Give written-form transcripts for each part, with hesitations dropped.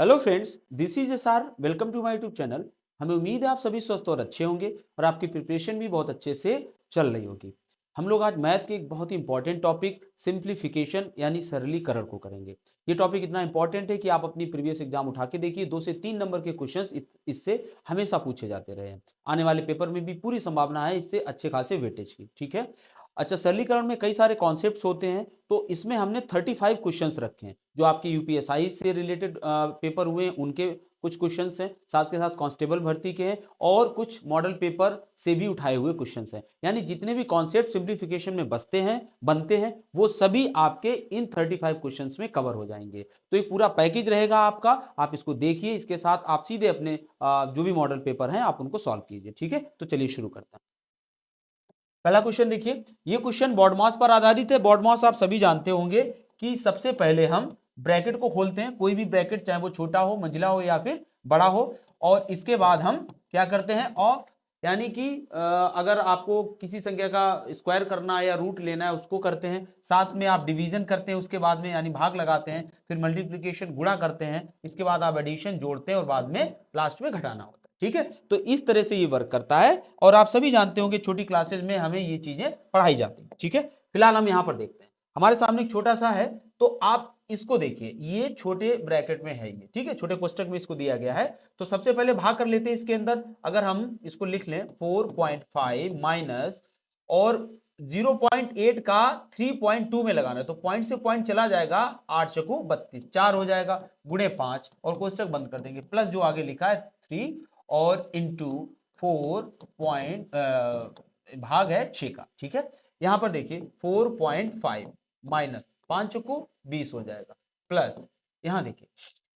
Hello friends, this is S R. Welcome to my YouTube channel. हमें उम्मीद है आप सभी स्वस्थ और अच्छे होंगे और आपकी प्रिपरेशन भी बहुत अच्छे से चल रही होगी। हम लोग आज मैथ के एक बहुत ही इंपॉर्टेंट टॉपिक सिंप्लीफिकेशन यानी सरलीकरण को करेंगे। ये टॉपिक इतना इंपॉर्टेंट है कि आप अपनी प्रीवियस एग्जाम उठा के देखिए, 2 से 3 नंबर के क्वेश्चंस इससे हमेशा पूछे जाते रहे हैं। आने वाले पेपर में भी पूरी संभावना है इससे अच्छे खासे वेटेज की। ठीक है। अच्छा, सरलीकरण में कई सारे कॉन्सेप्ट्स होते हैं, तो इसमें हमने 35 क्वेश्चंस रखे हैं जो आपके यूपीएसआई से रिलेटेड पेपर हुए हैं उनके कुछ क्वेश्चंस हैं, साथ के साथ कांस्टेबल भर्ती के हैं और कुछ मॉडल पेपर से भी उठाए हुए क्वेश्चंस हैं। यानी जितने भी कॉन्सेप्ट सिंप्लीफिकेशन में बनते हैं वो सभी आपके इन 35 क्वेश्चंस में कवर हो जाएंगे। तो एक पूरा पैकेज रहेगा आपका, आप इसको देखिए, इसके साथ आप सीधे अपने जो भी मॉडल पेपर हैं आप उनको सॉल्व कीजिए। ठीक है, तो चलिए शुरू करते हैं। पहला क्वेश्चन देखिए, ये क्वेश्चन बॉड मास पर आधारित है। बॉड मास आप सभी जानते होंगे कि सबसे पहले हम ब्रैकेट को खोलते हैं, कोई भी ब्रैकेट चाहे वो छोटा हो, मंजिला हो या फिर बड़ा हो, और इसके बाद हम क्या करते हैं, ऑफ, यानी कि अगर आपको किसी संख्या का स्क्वायर करना है या रूट लेना है उसको करते हैं, साथ में आप डिवीजन करते हैं उसके बाद में, यानी भाग लगाते हैं, फिर मल्टीप्लिकेशन गुणा करते हैं, इसके बाद आप एडिशन जोड़ते हैं और बाद में लास्ट में घटाना होता है। ठीक है, तो इस तरह से ये वर्क करता है और आप सभी जानते होंगे छोटी क्लासेस में हमें ये चीजें पढ़ाई जाती हैं। ठीक है, फिलहाल हम यहां पर देखते हैं, हमारे सामने एक छोटा सा है, तो आप इसको देखिए, ये छोटे ब्रैकेट में है ये। ठीक है, छोटे कोष्टक में इसको दिया गया है, तो सबसे पहले भाग कर लेते हैं इसके अंदर। अगर हम इसको लिख लें 4.5 माइनस और 0.8 का 3.2 में लगाना है, तो पॉइंट से पॉइंट चला जाएगा, 8 चकू 32, 4 हो जाएगा, गुणे 5 और कोष्टक बंद कर देंगे, प्लस जो आगे लिखा है 3 और इंटू 4 पॉइंट भाग है 6 का। ठीक है, यहां पर देखिए 4.5 माइनस 5 चुको 20 हो जाएगा, प्लस यहां देखिए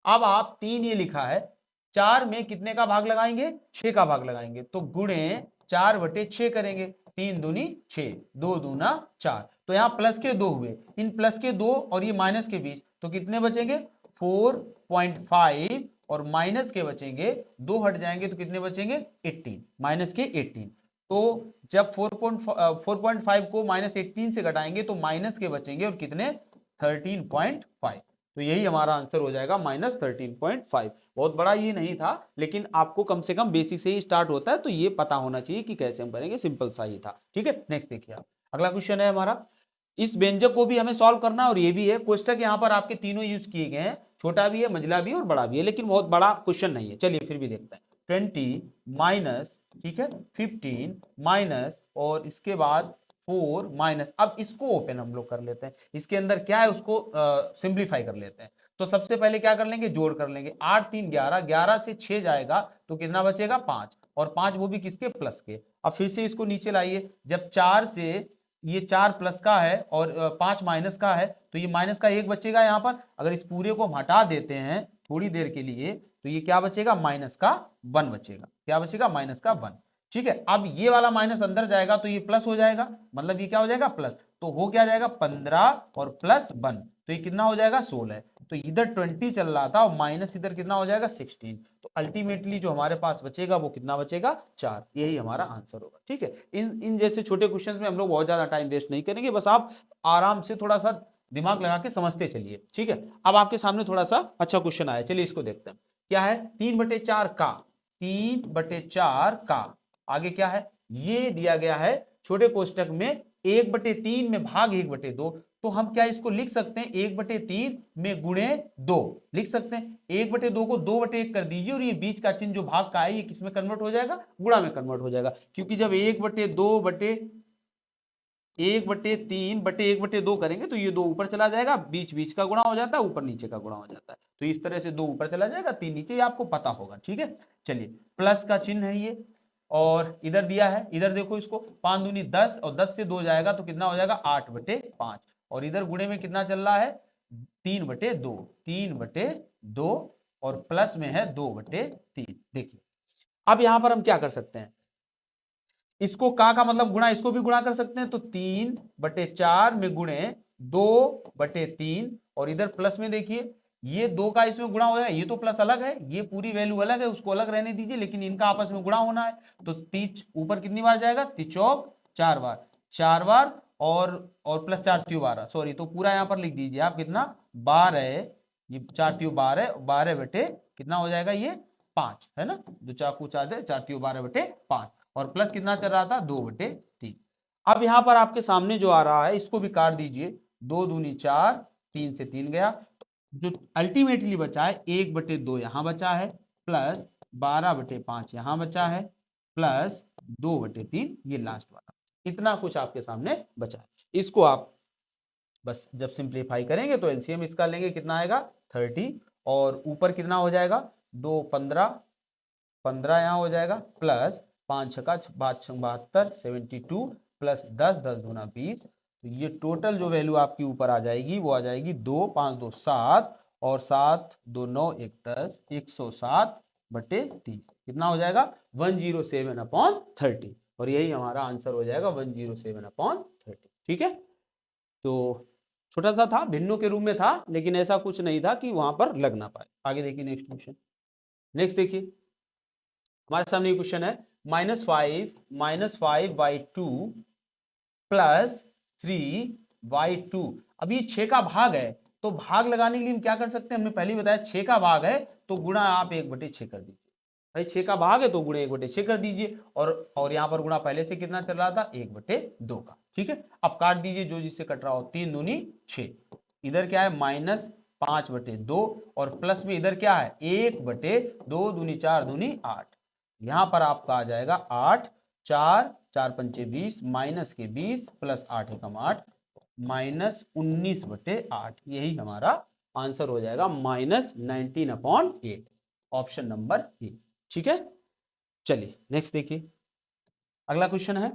अब आप 3 ये लिखा है, 4 में कितने का भाग लगाएंगे, 6 का भाग लगाएंगे, तो गुणे 4/6 करेंगे, 3 दूनी 6, 2 दूना 4, तो यहां प्लस के 2 हुए, इन प्लस के 2 और ये माइनस के बीच, तो कितने बचेंगे 4.5 और माइनस के बचेंगे 2 हट जाएंगे, तो कितने बचेंगे 18, माइनस के 18। तो जब 4.5 को -18 से घटाएंगे तो माइनस के बचेंगे और कितने 13.5, तो यही हमारा आंसर हो जाएगा -13.5। बहुत बड़ा ये नहीं था, लेकिन आपको कम से कम बेसिक से ही स्टार्ट होता है, तो ये पता होना चाहिए कि कैसे हम करेंगे, सिंपल सा ही था। ठीक है, नेक्स्ट देखिए आप, अगला क्वेश्चन है हमारा, इस व्यंजक को भी हमें सॉल्व करना है और ये भी है। कोष्टक यहाँ पर आपके तीनों यूज किए गए हैं, छोटा भी है, मंझला भी है और बड़ा भी है, लेकिन बहुत बड़ा क्वेश्चन नहीं है। चलिए फिर भी देखते हैं, 20 माइनस, ठीक है, 15 माइनस और इसके बाद 4 माइनस, अब इसको ओपन हम लोग कर लेते हैं, इसके अंदर क्या है उसको सिंप्लीफाई कर लेते हैं। तो सबसे पहले क्या कर लेंगे, जोड़ कर लेंगे, 8 3 11, 11 से 6 जाएगा तो कितना बचेगा 5, और 5 वो भी किसके, प्लस के। अब फिर से इसको नीचे लाइए, जब 4 से ये 4 प्लस का है और 5 माइनस का है, तो ये माइनस का 1 बचेगा यहाँ पर। अगर इस पूरे को हम हटा देते हैं थोड़ी देर के लिए, तो ये क्या बचेगा, माइनस का 1 बचेगा, क्या बचेगा, माइनस का 1। ठीक है, अब ये वाला माइनस अंदर जाएगा तो ये प्लस हो जाएगा, मतलब ये क्या हो जाएगा, प्लस, तो हो क्या जाएगा 15 और प्लस 1, तो ये कितना हो जाएगा 16। तो इधर 20 चल रहा था और माइनस इधर कितना हो जाएगा 16, तो अल्टीमेटली जो हमारे पास बचेगा वो कितना बचेगा 4, यही हमारा आंसर होगा। ठीक है, इन जैसे छोटे क्वेश्चंस में हम लोग बहुत ज्यादा टाइम वेस्ट नहीं करेंगे, बस आप आराम से थोड़ा सा दिमाग लगा के समझते चलिए। ठीक है, अब आपके सामने थोड़ा सा अच्छा क्वेश्चन आया, चलिए इसको देखते हैं। क्या है, 3/4 का, 3/4 का, आगे क्या है, ये दिया गया है छोटे कोष्टक में 1/3 में भाग 1/2, तो हम क्या इसको लिख सकते हैं, 1/3 में गुणे 2 लिख सकते हैं। 1/2 को 2/1 कर दीजिए और ये बीच का चिन्ह जो भाग का है ये किस में कन्वर्ट हो जाएगा, गुणा में कन्वर्ट हो जाएगा, क्योंकि जब 1/2 करेंगे तो ये 2 ऊपर चला जाएगा, बीच बीच का गुणा हो जाता है, ऊपर नीचे का गुणा हो जाता है, तो इस तरह से 2 ऊपर चला जाएगा, 3 नीचे, ये आपको पता होगा। ठीक है, चलिए, प्लस का चिन्ह है ये, और इधर दिया है, इधर देखो इसको, 5 दूनी 10 और 10 से 2 जाएगा तो कितना हो जाएगा 8/5, और इधर गुणे में कितना चल रहा है 3/2, 3/2 और प्लस में है 2/3। देखिए अब यहां पर हम क्या कर सकते हैं, इसको का मतलब गुणा, इसको भी गुणा कर सकते हैं, तो 3/4 में गुणे 2/3, और इधर प्लस में देखिए ये 2 का इसमें गुणा हो जाएगा, ये तो प्लस अलग है, ये पूरी वैल्यू अलग है, उसको अलग रहने दीजिए, लेकिन इनका आपस में गुणा होना है, तो 3 ऊपर कितनी बार जाएगा, 3 4 बार, 4 बार, और प्लस 4 3 12, सॉरी, तो पूरा यहां पर लिख दीजिए आप कितना 12 ये 4 त्रियो 12, 12 बटे कितना हो जाएगा ये 5 है ना, जो चाकू चादर 4 त्रियो 12 बटे 5 और प्लस कितना चल रहा था 2 बटे 3। अब यहाँ पर आपके सामने जो आ रहा है इसको भी काट दीजिए, 2 दूनी 4, 3 से 3 गया, जो अल्टीमेटली बचा है 1 बटे 2 यहाँ बचा है, प्लस 12 बटे 5 यहाँ बचा है, प्लस 2 बटे 3 ये लास्ट वाला, इतना कुछ आपके सामने बचा है। इसको आप बस जब सिंप्लीफाई करेंगे तो एलसीएम इसका लेंगे, कितना आएगा 30, और ऊपर कितना हो जाएगा 2 15, 15 यहाँ हो जाएगा, प्लस 5 छक्का 72 72, प्लस 10 10 दूना 20, तो ये टोटल जो वैल्यू आपकी ऊपर आ जाएगी वो आ जाएगी 2 5 2 7 और 7 2 9 1 10, 107 बटे 30, कितना हो जाएगा 107/30, और यही हमारा आंसर हो जाएगा 107/30। ठीक है, तो छोटा सा था, भिन्नों के रूप में था, लेकिन ऐसा कुछ नहीं था कि वहां पर लग ना पाए। आगे देखिए नेक्स्ट क्वेश्चन। नेक्स्ट देखिए हमारे सामने ये क्वेश्चन है, -5 प्लस 3/2। अब ये 6 का भाग है, तो भाग लगाने के लिए हम क्या कर सकते हैं, हमने पहले ही बताया 6 का भाग है तो गुणा आप 1/6 कर दीजिए। भाई 6 का भाग है तो गुणा 1/6 कर दीजिए, और यहाँ पर गुणा पहले से कितना चल रहा था 1/2 का। ठीक है, अब काट दीजिए जो जिससे कट रहा हो, 3 दूनी 6, इधर क्या है -5/2 और प्लस में इधर क्या है 1/2 दूनी 4 दूनी 8, यहां पर आपका आ जाएगा 8, 4 4 पंचे 20, माइनस के 20 प्लस 8 एकम 8, -19/8, यही हमारा आंसर हो जाएगा -19/8, ऑप्शन नंबर ए। ठीक है, चलिए नेक्स्ट देखिए अगला क्वेश्चन है।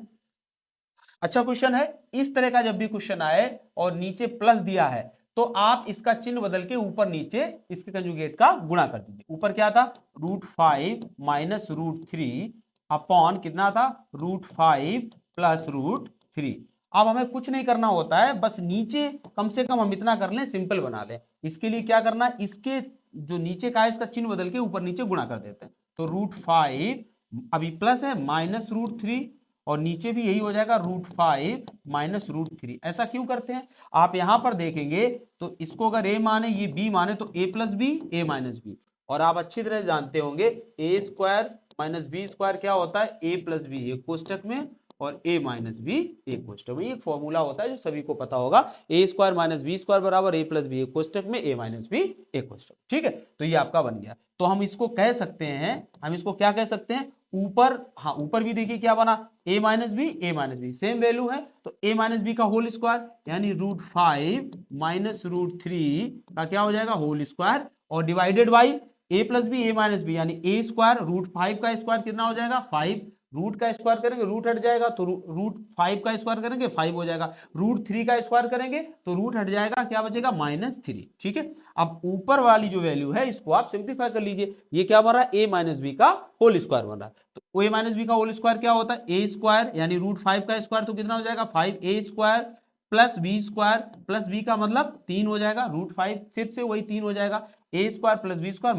अच्छा क्वेश्चन है, इस तरह का जब भी क्वेश्चन आए और नीचे प्लस दिया है तो आप इसका चिन्ह बदल के ऊपर नीचे इसके कंजुगेट का गुणा कर दीजिए। ऊपर क्या था √5 माइनस √3 अपॉन कितना था √5 प्लस √3। अब हमें कुछ नहीं करना होता है, बस नीचे कम से कम हम इतना कर लें, सिंपल बना लें। इसके लिए क्या करना है, इसके जो नीचे का है इसका चिन्ह बदल के ऊपर नीचे गुणा कर देते हैं। तो √5 अभी प्लस है माइनस √3 और नीचे भी यही हो जाएगा √5 माइनस √3। ऐसा क्यों करते हैं, आप यहां पर देखेंगे तो इसको अगर a माने ये b माने तो a plus B a minus B, और आप अच्छी तरह जानते होंगे a² माइनस b² क्या होता है a प्लस बी एक कोष्टक में और a माइनस बी एक कोष्टक में। एक फॉर्मूला होता है जो सभी को पता होगा, a² माइनस b² बराबर a प्लस बी एक कोष्टक में a माइनस बी एक कोष्टक। ठीक है, तो ये आपका बन गया। तो हम इसको कह सकते हैं, हम इसको क्या कह सकते हैं, ऊपर, हाँ ऊपर भी देखिए क्या बना a minus B same value है, तो a माइनस बी का होल स्क्वायर यानी √5 माइनस √3 का क्या हो जाएगा होल स्क्वायर, और divided by a plus B a minus B यानी a स्क्वायर, √5 का स्क्वायर कितना हो जाएगा 5, रूट का स्क्वायर करेंगे रूट हट जाएगा तो √5 का स्क्वायर करेंगे 5 हो जाएगा, √3 का स्क्वायर करेंगे तो रूट हट जाएगा, क्या बचेगा -3। ठीक है, अब ऊपर वाली जो वैल्यू है इसको आप सिंप्लीफाई कर लीजिए, ये क्या बन रहा है a माइनस बी का होल स्क्वायर बन रहा है। तो a माइनस बी का होल स्क्वायर क्या होता है a स्क्वायर यानी √5 का स्क्वायर तो कितना हो जाएगा 5a² plus b² plus b का मतलब 3 हो जाएगा, √5 फिर से वही 3 हो जाएगा, a² प्लस b²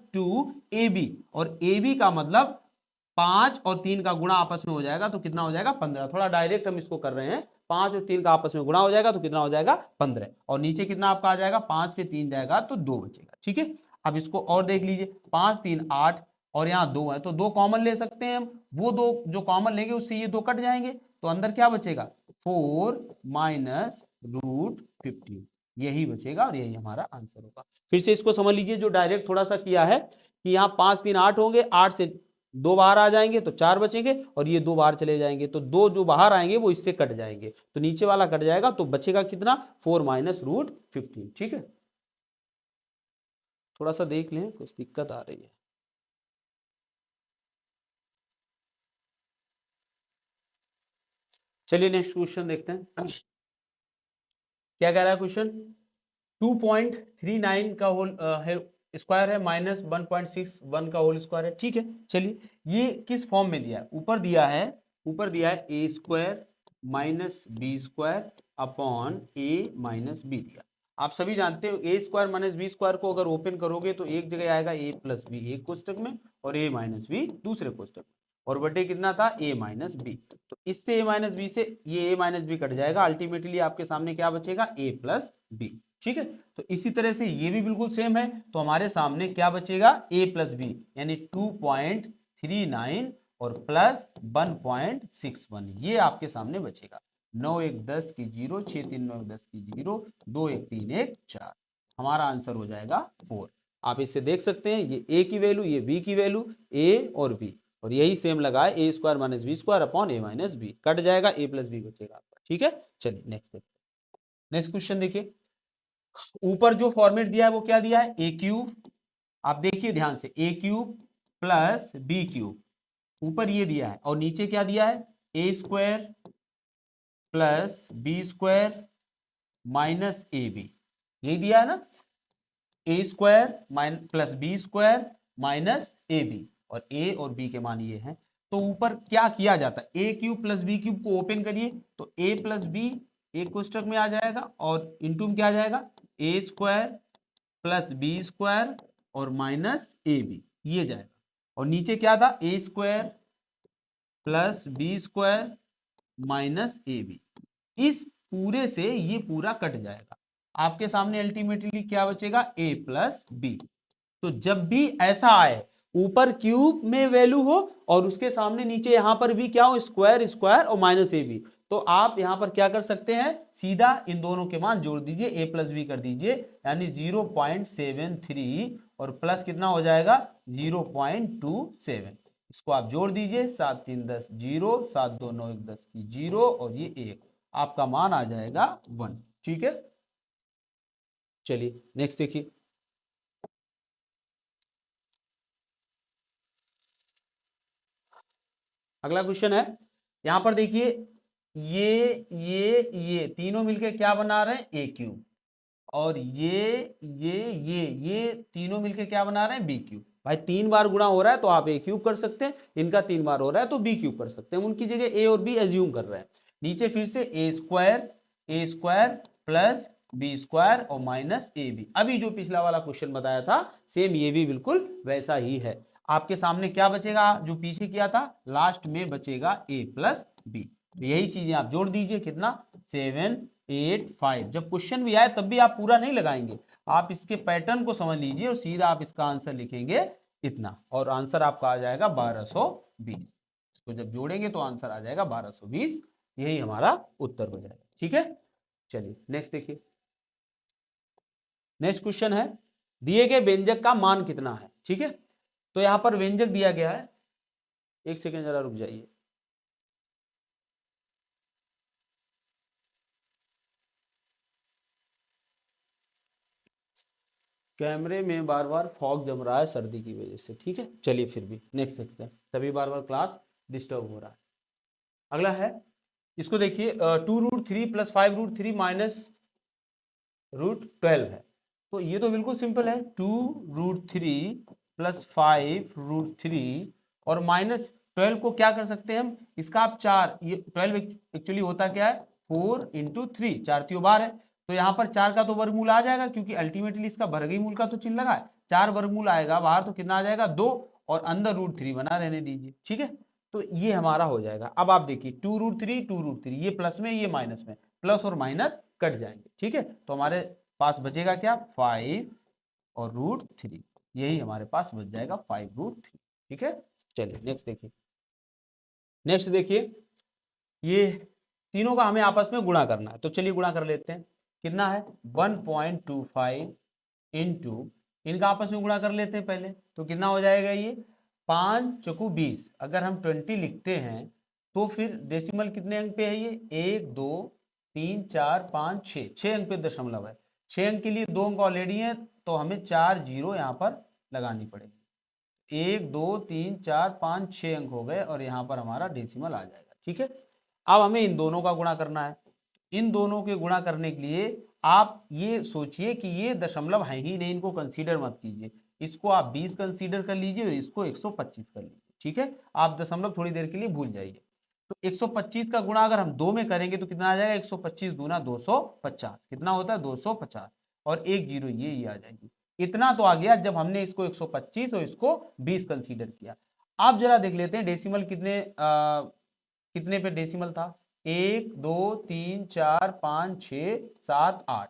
-2ab, और ab का मतलब 5 और 3 का गुणा आपस में हो जाएगा तो कितना हो जाएगा 15। थोड़ा डायरेक्ट हम इसको कर रहे हैं, 5 और 3 का आपस में गुणा हो जाएगा तो कितना हो जाएगा 15, और नीचे कितना आपका आ जाएगा 5 से 3 जाएगा तो 2 बचेगा। ठीक है, अब इसको और देख लीजिए, 5 3 8 और यहाँ 2 है तो 2 कॉमन ले सकते हैं हम, वो 2 जो कॉमन लेंगे उससे ये 2 कट जाएंगे तो अंदर क्या बचेगा 4 माइनस √15, यही बचेगा और यही हमारा आंसर होगा। फिर से इसको समझ लीजिए, जो डायरेक्ट थोड़ा सा किया है कि यहाँ 5 3 8 होंगे, 8 से 2 बाहर आ जाएंगे तो 4 बचेंगे, और ये 2 बाहर चले जाएंगे तो 2 जो बाहर आएंगे वो इससे कट जाएंगे, तो नीचे वाला कट जाएगा तो बचेगा कितना 4 माइनस √15। ठीक है, थोड़ा सा देख लें, कुछ दिक्कत आ रही है। चलिए नेक्स्ट क्वेश्चन देखते हैं, क्या कह रहा है क्वेश्चन, 2.39 का होल स्क्वायर है माइनस 1.61 का होल स्क्वायर है। ठीक है, चलिए ये किस फॉर्म में दिया है, ऊपर दिया है a² minus b² upon a minus B दिया। आप सभी जानते हो a² माइनस b² को अगर ओपन करोगे तो एक जगह आएगा a प्लस बी एक कोष्टक में और a माइनस बी दूसरे कोष्टक में, और बटे कितना था a माइनस बी, तो इससे a माइनस बी से ये a माइनस बी कट जाएगा, अल्टीमेटली आपके सामने क्या बचेगा a प्लस बी। ठीक है। तो इसी तरह से ये भी बिल्कुल सेम है, तो हमारे सामने क्या बचेगा, a प्लस बी यानी 2.39 और प्लस 1.61, ये आपके सामने बचेगा। 9 1 10 की 0, 6 3 9 10 की 0, 2 1 3 1 4, हमारा आंसर हो जाएगा 4। आप इससे देख सकते हैं, ये a की वैल्यू, ये b की वैल्यू, a और b, और यही सेम लगा है, a square minus B square upon a minus B, cut जाएगा, a प्लस बी बचेगा आपका। ठीक है, चलिए नेक्स्ट देखते हैं। नेक्स्ट क्वेश्चन देखिए, ऊपर जो फॉर्मेट दिया है वो क्या दिया है, ए क्यूब, आप देखिए ध्यान से, a cube plus b cube, ऊपर ये दिया है, और नीचे क्या दिया है, a square plus b square minus a b, यही दिया है ना, a square plus b square minus a b, और ए और बी के मान ये हैं। तो ऊपर क्या किया जाता है, ए क्यूब प्लस बी क्यूब को ओपन करिए तो ए प्लस बी एक कोष्टक में आ जाएगा, और इंटू में क्या आ जाएगा, a square plus b square और माइनस ए बी, ये जाएगा, और नीचे क्या था, a square plus b square minus a b, इस पूरे से ये पूरा कट जाएगा, आपके सामने अल्टीमेटली क्या बचेगा, a प्लस बी। तो जब भी ऐसा आए, ऊपर क्यूब में वैल्यू हो और उसके सामने नीचे यहां पर भी क्या हो, स्क्वायर स्क्वायर और माइनस ए बी, तो आप यहां पर क्या कर सकते हैं, सीधा इन दोनों के मान जोड़ दीजिए, a प्लस बी कर दीजिए, यानी 0.73 और प्लस कितना हो जाएगा 0.27, इसको आप जोड़ दीजिए, 7 3 10 0, 7 2 9 1 10 की 0, और ये 1, आपका मान आ जाएगा 1। ठीक है, चलिए नेक्स्ट देखिए, अगला क्वेश्चन है, यहां पर देखिए, ये तीनों मिलके क्या बना रहे हैं, ए क्यूब, और ये तीनों मिलके क्या बना रहे हैं, बी क्यूब। भाई 3 बार गुणा हो रहा है तो आप ए क्यूब कर सकते हैं, इनका 3 बार हो रहा है तो बी क्यूब कर सकते हैं, उनकी जगह ए और बी एज्यूम कर रहे हैं। नीचे फिर से ए स्क्वायर प्लस बी स्क्वायर और माइनस ए बी, अभी जो पिछला वाला क्वेश्चन बताया था सेम ये भी बिल्कुल वैसा ही है। आपके सामने क्या बचेगा, जो पीछे किया था, लास्ट में बचेगा ए प्लस बी, तो यही चीजें आप जोड़ दीजिए, कितना 7 8 5। जब क्वेश्चन भी आए तब भी आप पूरा नहीं लगाएंगे, आप इसके पैटर्न को समझ लीजिए और सीधा आप इसका आंसर लिखेंगे इतना, और आंसर आपका आ जाएगा 1220। तो जब जोड़ेंगे तो आंसर आ जाएगा 1220, यही हमारा उत्तर हो जाएगा। ठीक है, चलिए नेक्स्ट देखिए, नेक्स्ट क्वेश्चन है, दिए गए व्यंजक का मान कितना है। ठीक है, तो यहां पर व्यंजक दिया गया है, एक सेकेंड जरा रुक जाइए, कैमरे में बार बार फॉग जम रहा है सर्दी की वजह से। ठीक है, चलिए फिर भी नेक्स्ट देखते हैं, तभी बार बार क्लास डिस्टर्ब हो रहा है। अगला है, इसको देखिए, 2√3 प्लस 5√3 माइनस √12 है, तो ये तो बिल्कुल सिंपल है, 2√3 प्लस 5√3 और माइनस 12 को क्या कर सकते हैं हम, इसका आप 4, ये 12 एक्चुअली होता क्या है, 4 इंटू 3, 4 त्यों बार है, तो यहाँ पर 4 का तो वर्गमूल आ जाएगा, क्योंकि अल्टीमेटली इसका वर्गी मूल का तो चिन्ह लगा है, 4 वर्गमूल आएगा बाहर तो कितना आ जाएगा 2, और अंदर √3 बना रहने दीजिए। ठीक है, तो ये हमारा हो जाएगा। अब आप देखिए 2√3 ये प्लस में ये माइनस में, प्लस और माइनस कट जाएंगे। ठीक है, तो हमारे पास बचेगा क्या, 5 और √3, यही हमारे पास बच जाएगा 5√3। ठीक है, चलिए नेक्स्ट देखिए, नेक्स्ट देखिए, ये तीनों का हमें आपस में गुणा करना है, तो चलिए गुणा कर लेते हैं, कितना है 1.25 इंटू, इनका आपस में गुणा कर लेते हैं पहले, तो कितना हो जाएगा ये 5 चौकू 20, अगर हम 20 लिखते हैं तो फिर डेसिमल कितने अंक पे है ये, 1 2 3 4 5 6, 6 अंक पे दशमलव है, 6 अंक के लिए 2 अंक ऑलरेडी है, तो हमें 4 जीरो यहाँ पर लगानी पड़ेगी, 1 2 3 4 5 6 अंक हो गए, और यहाँ पर हमारा डेसिमल आ जाएगा। ठीक है, अब हमें इन दोनों का गुणा करना है, इन दोनों के गुणा करने के लिए आप ये सोचिए कि ये दशमलव है ही नहीं, इनको कंसीडर मत कीजिए, इसको आप 20 कंसीडर कर लीजिए और इसको 125 कर लीजिए। ठीक है, आप दशमलव थोड़ी देर के लिए भूल जाइए, तो 125 का गुणा अगर हम 2 में करेंगे तो कितना आ जाएगा, 125 दूना 250, कितना होता है 250, और एक जीरो ये आ जाएगी, इतना तो आ गया जब हमने इसको 125 और इसको 20 कंसीडर किया। आप जरा देख लेते हैं डेसिमल कितने पे डेसिमल था, 1 2 3 4 5 6 7 8,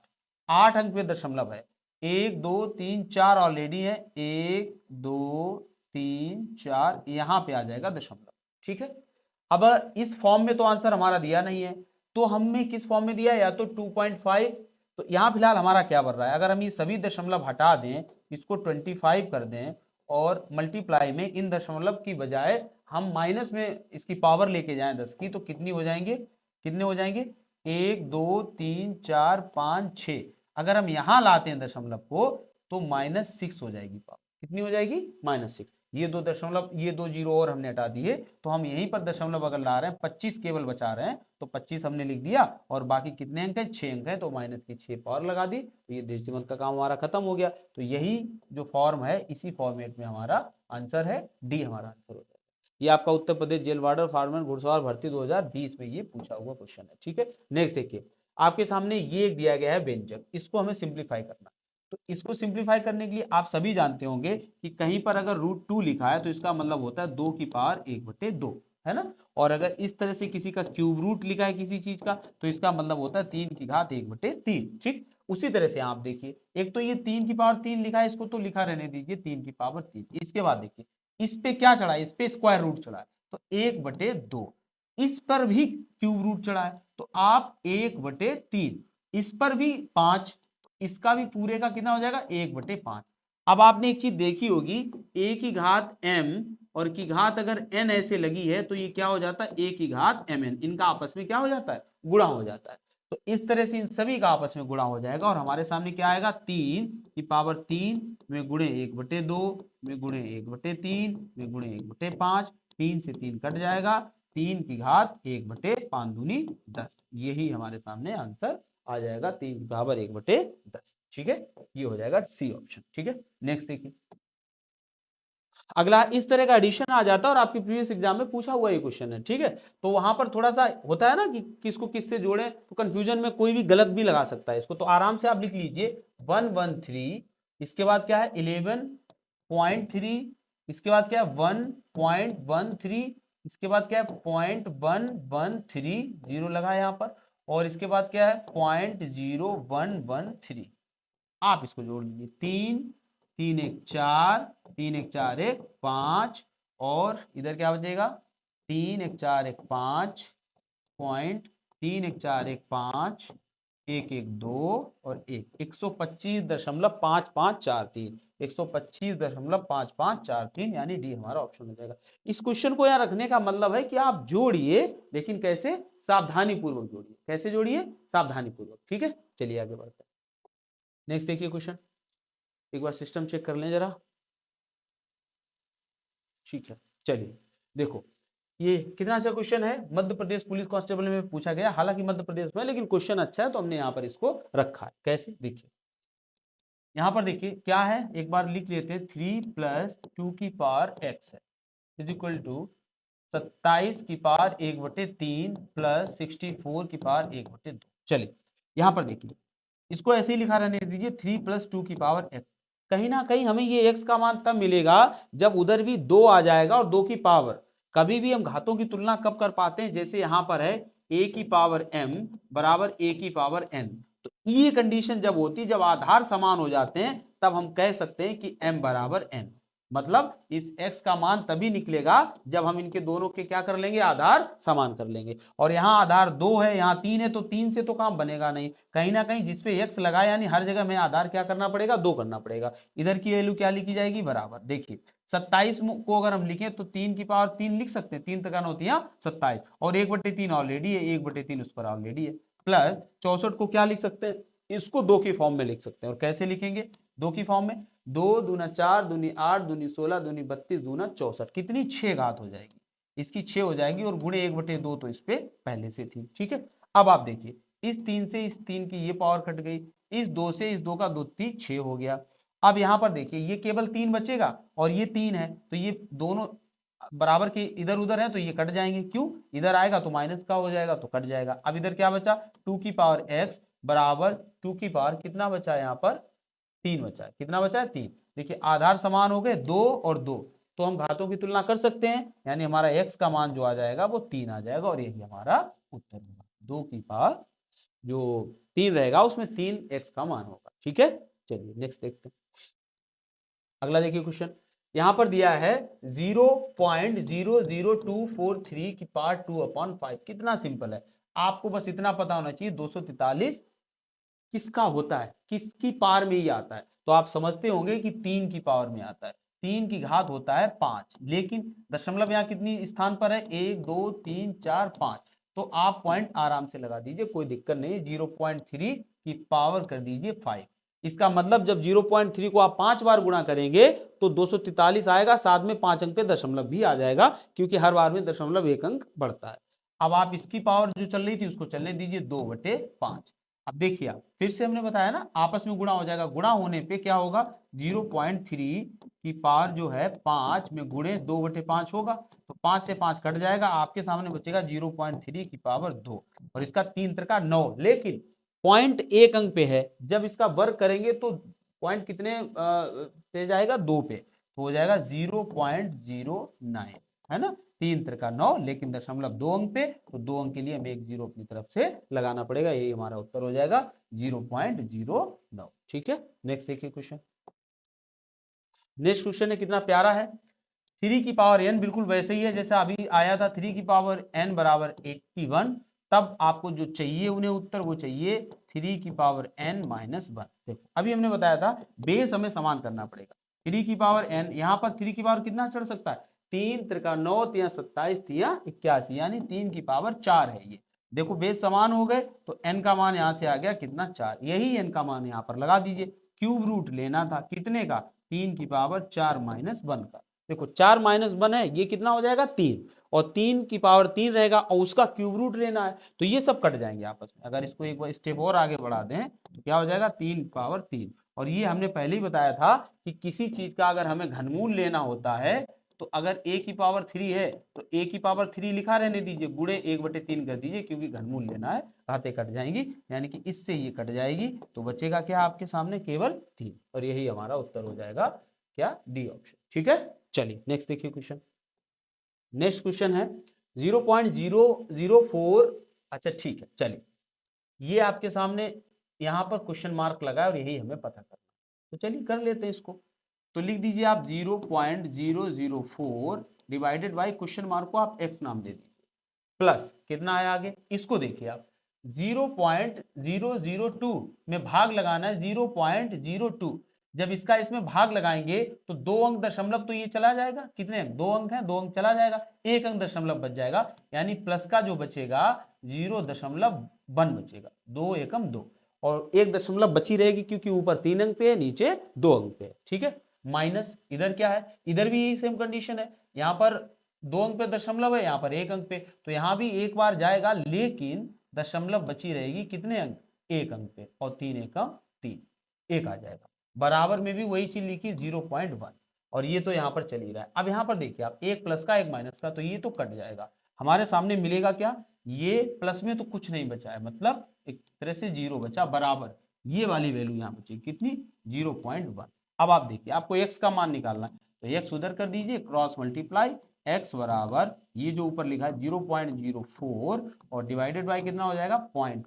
8 अंक पे दशमलव है, 1 2 3 4 ऑलरेडी है, 1 2 3 4 यहां पे आ जाएगा दशमलव। ठीक है, अब इस फॉर्म में तो आंसर हमारा दिया नहीं है, तो हमने किस फॉर्म में दिया, या तो 2.5, तो यहां फिलहाल हमारा क्या बन रहा है, अगर हम ये सभी दशमलव हटा दें, इसको 25 कर दें और मल्टीप्लाई में इन दशमलव की बजाय हम माइनस में इसकी पावर लेके जाएं 10 की, तो कितनी हो जाएंगे, कितने हो जाएंगे, 1 2 3 4 5 6, अगर हम यहां लाते हैं दशमलव को तो -6 हो जाएगी पावर, कितनी हो जाएगी, -6। ये दो दशमलव, ये दो जीरो और हमने हटा दिए, तो हम यहीं पर दशमलव अगर ला रहे हैं, 25 केवल बचा रहे हैं, तो 25 हमने लिख दिया, और बाकी कितने अंक है, 6 अंक है, तो माइनस की 6 पावर लगा दी, तो ये डेसिमल का काम हमारा खत्म हो गया। तो यही जो फॉर्म है, इसी फॉर्मेट में हमारा आंसर है, डी हमारा आंसर हो जाएगा। ये आपका उत्तर प्रदेश जेल वार्डर फार्मर घुड़सवार भर्ती 2020 में ये पूछा हुआ क्वेश्चन है। ठीक है, नेक्स्ट देखिए, आपके सामने ये दिया गया है व्यंजक, इसको हमें सिंप्लीफाई करना। तो इसको सिंप्लीफाई करने के लिए आप सभी जानते होंगे कि कहीं पर अगर √2 लिखा है तो इसका मतलब होता है 2 की पावर 1/2, है ना। और अगर इस तरह से किसी का क्यूब रूट लिखा है किसी चीज का, तो इसका मतलब होता है 3 की घात 1/3। ठीक, उसी तरह से आप देखिए, एक तो ये 3 की पावर 3 लिखा है, इसको तो लिखा रहने दीजिए 3 की पावर 3। इसके बाद देखिए, इस पे क्या चढ़ा है, इस पे स्क्वायर रूट चढ़ा है, तो 1/2। इस पर भी क्यूब रूट चढ़ा है, तो आप 1/3। इस पर भी 5, इसका भी पूरे का कितना हो जाएगा, 1/5। अब आपने एक चीज देखी होगी, a की घात m और की घात अगर n ऐसे लगी है, तो ये क्या हो जाता है, a की घात mn, इनका आपस में क्या हो जाता है, गुणा हो जाता है। तो इस तरह से इन सभी का आपस में गुणा हो जाएगा, और हमारे सामने क्या आएगा, 3 की पावर 3 में गुणे 1/2 में गुणे 1/3 में गुणे 1/5, 3 से 3 कट जाएगा, 3 की घात 1/5 दूनी 10, यही हमारे सामने आंसर आ जाएगा, 3 की पावर 1/10। ठीक है, ये हो जाएगा सी ऑप्शन। ठीक है, नेक्स्ट देखिए, अगला इस तरह का एडिशन आ जाता है और आपके प्रीवियस एग्जाम में पूछा हुआ ये क्वेश्चन है। ठीक है, तो वहां पर थोड़ा सा होता है ना कि किसको किससे जोड़े, तो कंफ्यूजन में कोई भी गलत भी लगा सकता है इसको, तो आराम से आप लिख लीजिए 113, इसके बाद क्या है 11.3, इसके बाद क्या है 1.13, इसके बाद क्या है 0.113, जीरो लगा यहाँ पर, और इसके बाद क्या है 0.0113। आप इसको जोड़ लीजिए, 3 3 1 4, 3 1 4 1 5, और इधर क्या बचेगा, 3 1 4 1 5 पॉइंट, 3 1 4 1 5, 1 1 2 और 125.5543, 125.5543, यानी डी हमारा ऑप्शन हो जाएगा। इस क्वेश्चन को यहाँ रखने का मतलब है कि आप जोड़िए, लेकिन कैसे, सावधानी पूर्वक जोड़िए, कैसे जोड़िए, सावधानी पूर्वक। ठीक है, चलिए आगे बढ़ते हैं। नेक्स्ट देखिए क्वेश्चन, एक बार सिस्टम चेक कर लें जरा। ठीक है, चलिए देखो, ये कितना अच्छा क्वेश्चन है, मध्य प्रदेश पुलिस कांस्टेबल में पूछा गया, हालांकि मध्य प्रदेश में, लेकिन क्वेश्चन अच्छा है तो हमने यहाँ पर इसको रखा है। कैसे, देखिए यहाँ पर देखिए क्या है, एक बार लिख लेते हैं, 3 + 2 की पावर x है इज इक्वल टू 27 की पावर 1/3 प्लस 64 की पावर 1/2। चलिए यहाँ पर देखिए, इसको ऐसे ही लिखा रहने दीजिए, 3 + 2 की पावर x। कहीं ना कहीं हमें ये x का मान तब मिलेगा जब उधर भी 2 आ जाएगा और 2 की पावर। कभी भी हम घातों की तुलना कब कर पाते हैं, जैसे यहां पर है a की पावर m बराबर a की पावर n, तो ये कंडीशन जब होती, जब आधार समान हो जाते हैं, तब हम कह सकते हैं कि m बराबर n। मतलब इस x का मान तभी निकलेगा जब हम इनके दोनों के क्या कर लेंगे, आधार समान कर लेंगे। और यहाँ आधार 2 है, यहाँ 3 है, तो 3 से तो काम बनेगा नहीं, कहीं ना कहीं जिसपे x लगा, यानी हर जगह में आधार क्या करना पड़ेगा, 2 करना पड़ेगा। इधर की वैल्यू क्या लिखी जाएगी, बराबर। देखिए 27 को अगर हम लिखें तो 3 की पावर 3 लिख सकते हैं, 3 तक होती है 27, और 1/3 ऑलरेडी है, 1/3 उस पर ऑलरेडी है, प्लस 64 को क्या लिख सकते हैं, इसको 2 की फॉर्म में लिख सकते हैं। और कैसे लिखेंगे, 2 की फॉर्म में, 2 दूना 4 दूनी 8 दूनी 16 दूनी 32 दूना 64, कितनी 6 घात हो जाएगी, इसकी 6 हो जाएगी, और गुणे 1/2 तो इस पे पहले से थी। ठीक है, अब आप देखिए, इस 3 से इस 3 की ये पावर कट गई, इस 2 से इस 2 का 2 3 6 हो गया। अब यहां पर देखिए, ये केवल 3 बचेगा और ये 3 है, तो ये दोनों बराबर के इधर उधर है, तो ये कट जाएंगे, क्यों, इधर आएगा तो माइनस का हो जाएगा, तो कट जाएगा। अब इधर क्या बचा, 2 की पावर x बराबर 2 की पावर कितना बचा है, यहाँ पर 3 बचा है, कितना बचा है, 3। देखिए आधार समान हो गए, 2 और 2, तो हम घातों की तुलना कर सकते हैं, यानी हमारा x का मान जो आ जाएगा वो 3 आ जाएगा, और यही हमारा उत्तर होगा, 2 की पावर जो 3 रहेगा उसमें 3x का मान होगा। ठीक है, चलिए नेक्स्ट देखते हैं। अगला देखिए क्वेश्चन, यहां पर दिया है 0.00243 की पावर 2/5। कितना सिंपल है, आपको बस इतना पता होना चाहिए 243 किसका होता है, किसकी पावर में ही आता है। तो आप समझते होंगे कि 3 की पावर में आता है, 3 की घात होता है 5, लेकिन दशमलव यहाँ कितनी स्थान पर है, 1 2 3 4 5। तो आप पॉइंट आराम से लगा दीजिए, कोई दिक्कत नहीं। 0.3 की पावर कर दीजिए 5। इसका मतलब जब 0.3 को आप 5 बार गुणा करेंगे तो 243 आएगा, साथ में 5 अंक पे दशमलव भी आ जाएगा, क्योंकि हर बार में दशमलव 1 अंक बढ़ता है। अब आप इसकी पावर जो चल रही थी उसको चलने दीजिए 2/5। अब देखिए, आप फिर से हमने बताया ना, आपस में गुणा हो जाएगा, गुणा होने पे क्या होगा, 0.3 की पावर जो है 5 में गुणे 2/5 होगा, तो 5 से 5 कट जाएगा, आपके सामने बचेगा 0.3 की पावर 2, और इसका 3 त्रिका 9। लेकिन पॉइंट 1 अंक पे है, जब इसका वर्ग करेंगे तो पॉइंट कितने पे जाएगा, 2 पे, तो हो जाएगा 0.09, है ना। 3 त्रिका 9, लेकिन दशमलव 2 अंक पे, तो 2 अंक के लिए हमें एक 0 अपनी तरफ से लगाना पड़ेगा, यही हमारा उत्तर हो जाएगा 0.09। ठीक है, नेक्स्ट देखिए क्वेश्चन। नेक्स्ट क्वेश्चन है, कितना प्यारा है, 3 की पावर n बिल्कुल वैसे ही है जैसा अभी आया था, 3 की पावर n बराबर 81। तब आपको जो चाहिए उन्हें उत्तर, वो चाहिए 3 की पावर n माइनस 1। देखो अभी हमने बताया था बेस हमें समान करना पड़ेगा। 3 की पावर n, यहाँ पर 3 की पावर कितना चढ़ सकता है, 3 त्रिका 9 तिया 27 तिया 81, यानी 3 की पावर 4 है ये। देखो बेस समान हो गए, तो n का मान यहाँ से आ गया कितना, 4। यही n का मान यहाँ पर लगा दीजिए। क्यूब रूट लेना था कितने का, 3 की पावर 4 माइनस 1 का। देखो 4 माइनस 1 है, ये कितना हो जाएगा 3, और 3 की पावर 3 रहेगा, और उसका क्यूब रूट लेना है, तो ये सब कट जाएंगे आपस में। अगर इसको एक बार स्टेप और आगे बढ़ा दें तो क्या हो जाएगा, 3 पावर 3। और ये हमने पहले ही बताया था कि किसी चीज का अगर हमें घनमूल लेना होता है, तो अगर a की पावर 3 है तो a की पावर 3 लिखा रहने दीजिए, गुणे 1/3 कर दीजिए, क्योंकि घनमूल लेना है, घातें कट जाएंगी, यानी कि इससे ये कट जाएगी, तो बचेगा क्या आपके सामने, केवल 3, और यही हमारा उत्तर हो जाएगा क्या, डी ऑप्शन। ठीक है, चलिए नेक्स्ट देखिए क्वेश्चन। नेक्स्ट क्वेश्चन है 0.004। अच्छा ठीक है, चलिए ये आपके सामने यहां पर क्वेश्चन मार्क लगा है, और यही हमें पता करना, तो चलिए कर लेते हैं इसको। तो लिख दीजिए आप 0.004 डिवाइडेड बाई क्वेश्चन मार्क को आप x नाम दे दीजिए, प्लस कितना है आगे, इसको देखिए आप 0.002 में भाग लगाना है 0.02। जब इसका इसमें भाग लगाएंगे तो 2 अंक दशमलव तो ये चला जाएगा, कितने अंक, 2 अंक है, 2 अंक चला जाएगा, 1 अंक दशमलव बच जाएगा, यानी प्लस का जो बचेगा 0.1 बचेगा, 2 एकम 2, और 1 दशमलव बची रहेगी, क्योंकि ऊपर 3 अंक पे है, नीचे 2 अंक पे है। ठीक है, माइनस इधर क्या है, इधर भी यही सेम कंडीशन है, यहाँ पर 2 अंक पे दशमलव है, यहाँ पर 1 अंक पे, तो यहाँ भी एक बार जाएगा, लेकिन दशमलव बची रहेगी कितने अंक, 1 अंक पे, और 3 एकम 3, 1 आ जाएगा। बराबर में भी वही चीज लिखी 0.1, और ये तो यहाँ पर चल ही रहा है। अब यहाँ पर देखिए आप, एक प्लस का एक माइनस का, तो ये तो कट जाएगा, हमारे सामने मिलेगा क्या, ये प्लस में तो कुछ नहीं बचा है, मतलब एक तरह से 0 बचा, बराबर ये वाली वैल्यू यहाँ बची कितनी, 0.1। अब आप देखिए, आपको x का मान निकालना है, तो x उधर कर दीजिए, क्रॉस मल्टीप्लाई, x बराबर ये जो ऊपर लिखा है 0.04, और डिवाइडेड बाय कितना हो जाएगा, 0.1।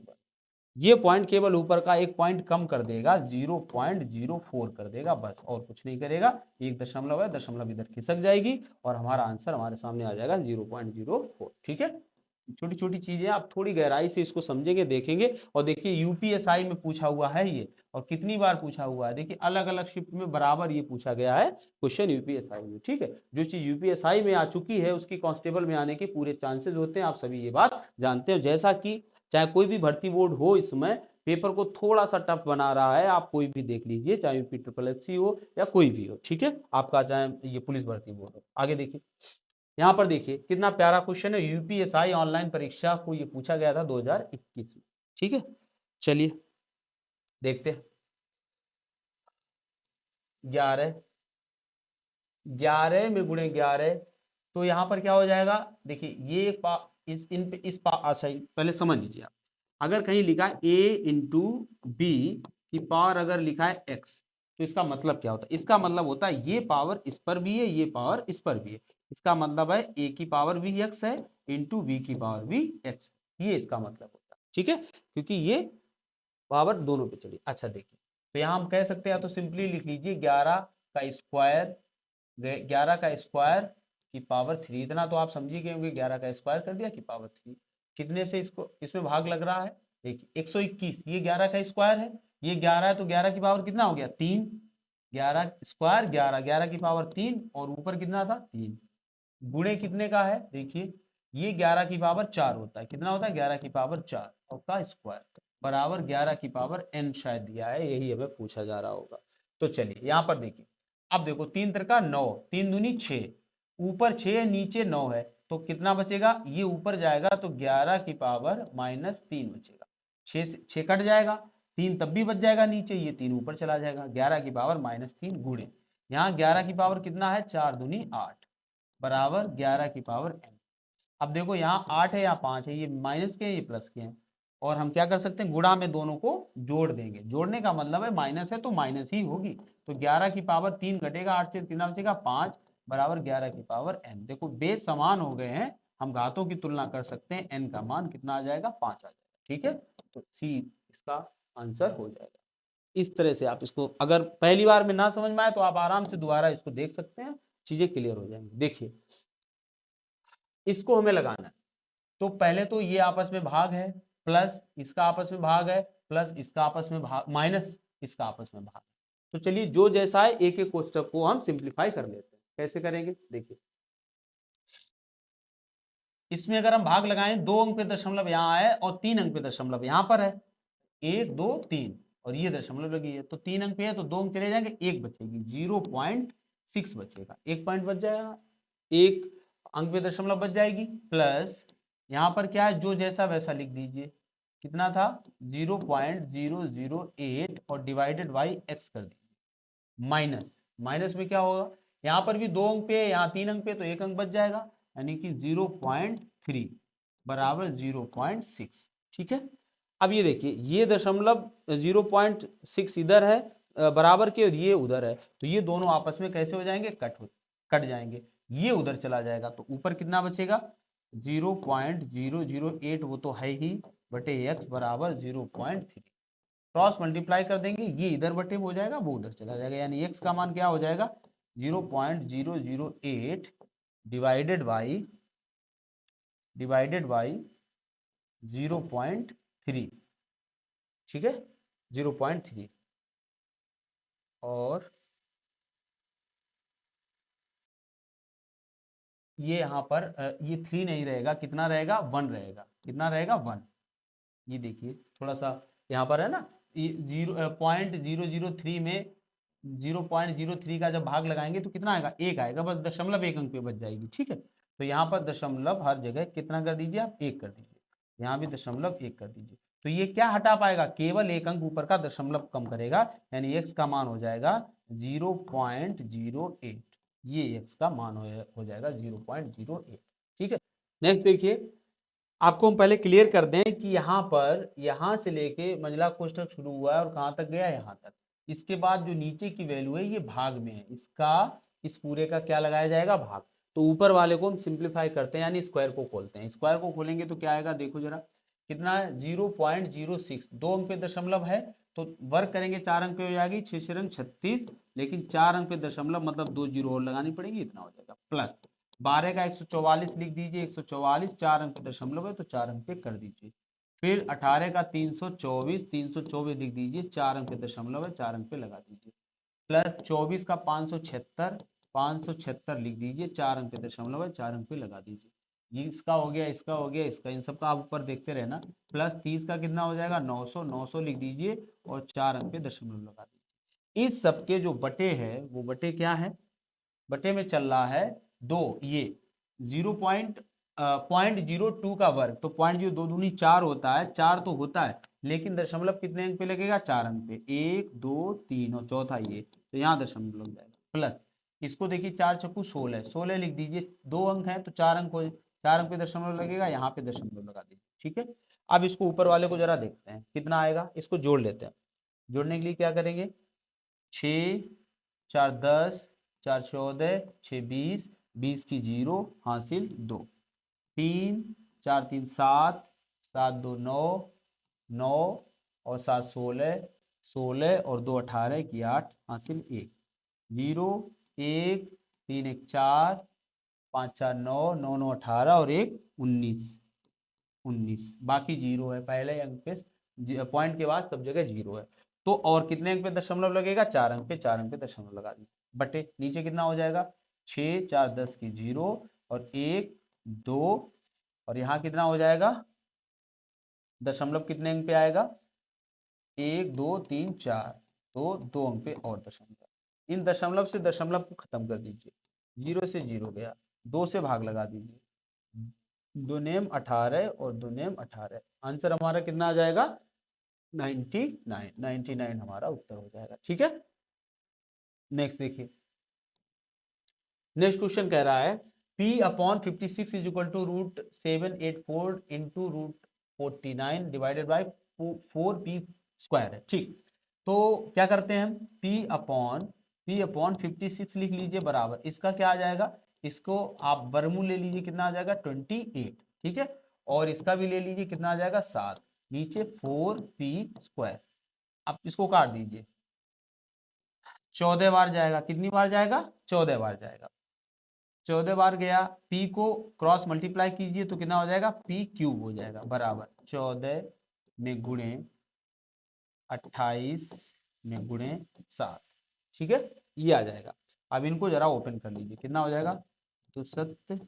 ये पॉइंट केवल ऊपर का एक पॉइंट कम कर देगा, 0.04 कर देगा, बस और कुछ नहीं करेगा। एक दशमलव है, दशमलव इधर खिसक जाएगी, और हमारा आंसर हमारे सामने आ जाएगा 0.04। ठीक है, छोटी छोटी चीजें आप थोड़ी गहराई से इसको समझेंगे, देखेंगे। और देखिए यूपीएसआई में पूछा हुआ है ये, और कितनी बार पूछा हुआ है, देखिए अलग अलग शिफ्ट में बराबर ये पूछा गया है क्वेश्चन यूपीएसआई में। ठीक है, जो चीज यूपीएसआई में आ चुकी है उसकी कांस्टेबल में आने के पूरे चांसेस होते हैं, आप सभी ये बात जानते हैं। जैसा कि चाहे कोई भी भर्ती बोर्ड हो, इस समय पेपर को थोड़ा सा टफ बना रहा है, आप कोई भी देख लीजिए, चाहे यूपी ट्रिपल एससी हो या कोई भी हो। ठीक है, आपका चाहे ये पुलिस भर्ती बोर्ड हो। आगे देखिए, यहाँ पर देखिए कितना प्यारा क्वेश्चन है, यूपीएसआई ऑनलाइन परीक्षा को ये पूछा गया था 2021 में। ठीक है, चलिए देखते हैं। 11 में गुणे 11, तो यहाँ पर क्या हो जाएगा, देखिए ये इस इन पे इस अच्छा पहले समझ लीजिए आप, अगर कहीं लिखा है a इंटू बी की पावर अगर लिखा है x, तो इसका मतलब क्या होता है, इसका मतलब होता है ये पावर इस पर भी है, ये पावर इस पर भी है, इसका मतलब है a की पावर भी x है, इंटू बी की पावर भी x, ये इसका मतलब होता है। ठीक है, क्योंकि ये पावर दोनों पे चढ़ी। अच्छा देखिए, तो यहाँ हम कह सकते हैं, तो सिंपली लिख लीजिए 11 का स्क्वायर की पावर 3। इतना तो आप समझिए कि 11 का स्क्वायर कर दिया कि पावर 3। कितने से इसको इसमें भाग लग रहा है, देखिए 121, ये 11 का स्क्वायर है, ये 11 है, तो 11 की पावर कितना हो गया 3। 11 स्क्वायर 11, 11 की पावर 3, और ऊपर कितना था 3, गुणे कितने का है, देखिए ये 11 की पावर 4 होता है, कितना होता है 11 की पावर 4 और का स्क्वायर बराबर 11 की पावर n शायद दिया है, यही हमें पूछा जा रहा होगा। तो चलिए यहाँ पर देखिए, अब देखो 3 त्रिका 9, 3 दूनी 6, ऊपर 6 है नीचे 9 है, तो कितना बचेगा, ये ऊपर जाएगा तो 11 की पावर -3 बचेगा। 6 से 6 कट जाएगा, 3 तब भी बच जाएगा नीचे, ये 3 ऊपर चला जाएगा, 11 की पावर -3 गुणे यहाँ 11 की पावर कितना है 4 दूनी 8 बराबर 11 की पावर n। अब देखो यहाँ 8 है यहाँ 5 है, ये माइनस के हैं ये प्लस के हैं, और हम क्या कर सकते हैं गुणा में दोनों को जोड़ देंगे। जोड़ने का मतलब है माइनस है तो माइनस ही होगी, तो 11 की पावर 3 घटेगा, 8 से कितना बचेगा 5 बराबर 11 की पावर n। देखो बेस समान हो गए हैं, हम घातों की तुलना कर सकते हैं, n का मान कितना आ जाएगा 5 आ जाएगा। ठीक है, तो सी इसका आंसर हो जाएगा। इस तरह से आप इसको अगर पहली बार में ना समझ में आए तो आप आराम से दोबारा इसको देख सकते हैं, चीजें क्लियर हो जाएंगी। देखिए इसको हमें लगाना है, तो पहले तो ये आपस में भाग है, प्लस इसका आपस में भाग है, प्लस इसका आपस में भाग, माइनस इसका आपस में भाग। तो चलिए जो जैसा है एक एक कोष्टक को हम सिंप्लीफाई कर लेते हैं। कैसे करेंगे देखिए, इसमें अगर हम भाग लगाएं 2 अंक पे दशमलव यहाँ है और 3 अंक पे दशमलव यहाँ पर है, 1 2 3 और ये दशमलव लगी है, तो 3 अंक पे है तो 2 अंक चले जाएंगे, 1 बचेगी, 0.6 बचेगा, 1 पॉइंट बच जाएगा, 1 अंक पे दशमलव बच जाएगी, प्लस यहाँ पर क्या है जो जैसा वैसा लिख दीजिए, कितना था 0.008 और डिवाइडेड बाई x कर दीजिए, माइनस माइनस में क्या होगा, यहाँ पर भी 2 अंक पे है, यहाँ 3 अंक पे, तो 1 अंक बच जाएगा, यानी कि 0.3 बराबर 0.6। ठीक है, अब ये देखिए ये दशमलव 0.6 इधर है बराबर के, और ये उधर है, तो ये दोनों आपस में कैसे हो जाएंगे, कट जाएंगे, ये उधर चला जाएगा, तो ऊपर कितना बचेगा 0.008, वो तो है ही, बटे x बराबर 0.3, क्रॉस मल्टीप्लाई कर देंगे, ये इधर बटे हो जाएगा, वो उधर चला जाएगा, यानी x का मान क्या हो जाएगा 0.008 डिवाइडेड बाई 0.3। ठीक है, 0.3, और ये यहाँ पर ये 3 नहीं रहेगा, कितना रहेगा 1 रहेगा, कितना रहेगा 1। ये देखिए थोड़ा सा यहाँ पर है ना, ये 0.003 में 0.03 का जब भाग लगाएंगे तो कितना आएगा 1 आएगा, बस दशमलव 1 अंक पे बच जाएगी। ठीक है, तो यहाँ पर दशमलव हर जगह कितना कर दीजिए आप 1 कर दीजिए, यहाँ भी दशमलव 1 कर दीजिए, तो ये क्या हटा पाएगा, केवल 1 अंक ऊपर का दशमलव कम करेगा, यानी x का मान हो जाएगा 0.08, ये x का मान हो जाएगा 0.08। ठीक है, नेक्स्ट देखिए, आपको हम पहले क्लियर कर दें कि यहाँ पर यहाँ से लेके मंझला कोष्ठक शुरू हुआ है और कहाँ तक गया यहाँ तक, इसके बाद जो नीचे की वैल्यू है ये भाग में है, इसका इस पूरे का क्या लगाया जाएगा भाग, तो ऊपर वाले को हम सिंप्लीफाई करते हैं, यानी स्क्वायर को खोलते हैं, स्क्वायर को खोलेंगे तो क्या आएगा देखो जरा, कितना है 0.06, 2 अंक पे दशमलव है, तो वर्क करेंगे 4 अंक पे हो जाएगी, 6 36, लेकिन 4 अंक पे दशमलव मतलब 2 जीरो और लगानी पड़ेगी, इतना हो जाएगा, प्लस 12 का 144 लिख दीजिए, 144 4 अंक पे दशमलव है तो 4 अंक पे कर दीजिए, फिर 18 का 324 लिख दीजिए, 4 अंक पे दशमलव है 4 अंक पे लगा दीजिए, प्लस 24 का 576 लिख दीजिए, 4 अंक पे दशमलव है 4 अंक पे लगा दीजिए, ये इसका हो गया, इसका हो गया, इसका, इन सब का आप ऊपर देखते रहना, प्लस 30 का कितना हो जाएगा 900 लिख दीजिए और 4 अंक पे दशमलव लगा दीजिए। इस सबके जो बटे है वो बटे क्या है, बटे में चल रहा है 2, ये 0.02 का वर्ग, तो 0.02 दूनी 4 होता है, 4 तो होता है, लेकिन दशमलव कितने अंक पे लगेगा 4 अंक पे, 1 2 3 और चौथा ये, तो यहाँ दशमलव लग जाएगा, प्लस इसको देखिए 4 चक्कू 16, 16 लिख दीजिए, 2 अंक है तो 4 अंक हो, 4 अंक पे दशमलव लगेगा, यहाँ पे दशमलव लगा दीजिए। ठीक है, अब इसको ऊपर वाले को जरा देखते हैं कितना आएगा, इसको जोड़ लेते हैं, जोड़ने के लिए क्या करेंगे 6 4 10 4 14 6 20, 20 की 0 हासिल 2, 3 4 3 7 7 2 9 9 और 7 16, 16 और 2 18 की 8 हासिल 1, 0 1 3 1 4 5 4 9 9 9 18 और 1 19, 19 बाकी जीरो है, पहले अंक पे पॉइंट के बाद सब जगह जीरो है। तो और कितने अंक पे दशमलव लगेगा, 4 अंक पे, 4 अंक पे दशमलव लगा दी, बटे नीचे कितना हो जाएगा 6 4 10 की 0 और 1 2 और यहाँ कितना हो जाएगा दशमलव कितने अंक पे आएगा 1 2 3 4, तो 2 अंक पे और दशमलव, इन दशमलव से दशमलव को खत्म कर दीजिए, 0 से 0 गया, 2 से भाग लगा दीजिए, 2 नेम 18 और 2 नेम 18, आंसर हमारा कितना आ जाएगा 99, 99 हमारा उत्तर हो जाएगा। ठीक है, नेक्स्ट देखिए, नेक्स्ट क्वेश्चन कह रहा है P upon 56 is equal to root 784 into root 49 divided by 4P square है। ठीक, तो क्या करते हैं हम P अपॉन 56 लिख लीजिए बराबर, इसका क्या आ जाएगा, इसको आप वर्गमूल ले लीजिए, कितना आ जाएगा 28, ठीक है, और इसका भी ले लीजिए, कितना आ जाएगा 7, नीचे 4P स्क्वायर, आप इसको काट दीजिए, 14 बार जाएगा, कितनी बार जाएगा 14 बार जाएगा, 14 बार गया, P को क्रॉस मल्टीप्लाई कीजिए तो कितना हो जाएगा P क्यूब हो जाएगा बराबर 14 में गुणे 28 में गुणे 7, ठीक है, ये आ जाएगा। अब इनको जरा ओपन कर लीजिए, कितना हो जाएगा, तो 7